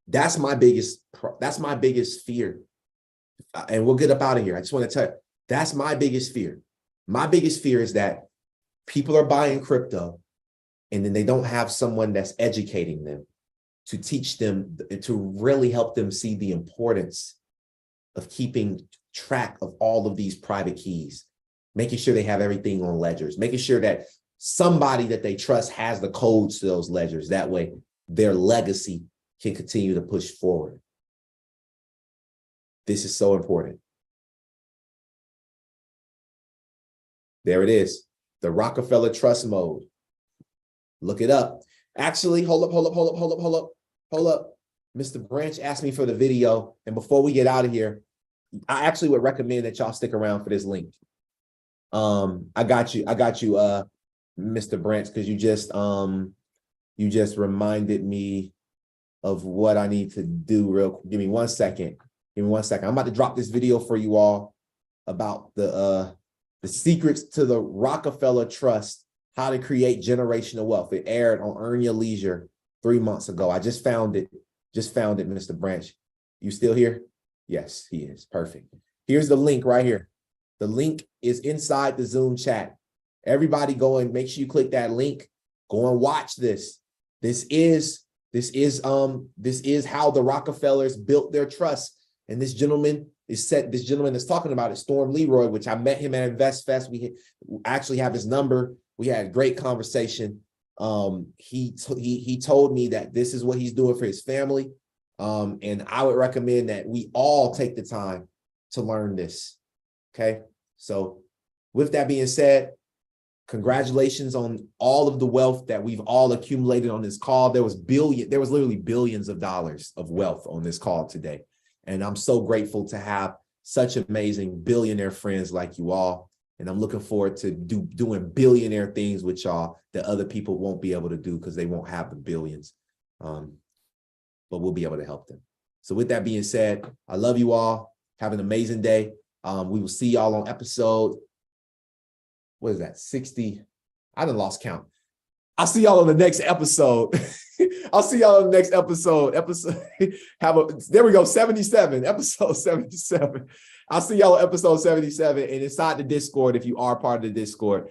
That's my biggest fear. And we'll get up out of here. I just want to tell you, that's my biggest fear. My biggest fear is that people are buying crypto and then they don't have someone that's educating them to teach them, to really help them see the importance of keeping track of all of these private keys, making sure they have everything on ledgers, making sure that somebody that they trust has the codes to those ledgers. That way, their legacy can continue to push forward. This is so important. There it is, the Rockefeller Trust Mode. Look it up. Actually, hold up. Mr. Branch asked me for the video, and before we get out of here, I actually would recommend that y'all stick around for this link. I got you, Mr. Branch, because you just reminded me of what I need to do. Give me 1 second. Give me 1 second. I'm about to drop this video for you all about the secrets to the Rockefeller Trust, how to create generational wealth. It aired on Earn Your Leisure 3 months ago. I just found it. Mr. Branch. You still here? Yes, he is. Perfect. Here's the link right here. The link is inside the Zoom chat. Everybody go and make sure you click that link. Go and watch this. This is how the Rockefellers built their trust. And this gentleman that's talking about it, Storm Leroy, which I met him at InvestFest. We actually have his number. We had a great conversation. He told me that this is what he's doing for his family. And I would recommend that we all take the time to learn this. Okay. So with that being said, congratulations on all of the wealth that we've all accumulated on this call. There was literally billions of dollars of wealth on this call today. And I'm so grateful to have such amazing billionaire friends like you all. And I'm looking forward to doing billionaire things with y'all that other people won't be able to do because they won't have the billions. But we'll be able to help them. So with that being said, I love you all. Have an amazing day. We will see y'all on episode, what is that, 60? I done lost count. I'll see y'all on the next episode. I'll see y'all on the next episode. There we go, 77, episode 77. I'll see y'all on episode 77 and inside the Discord if you are part of the Discord.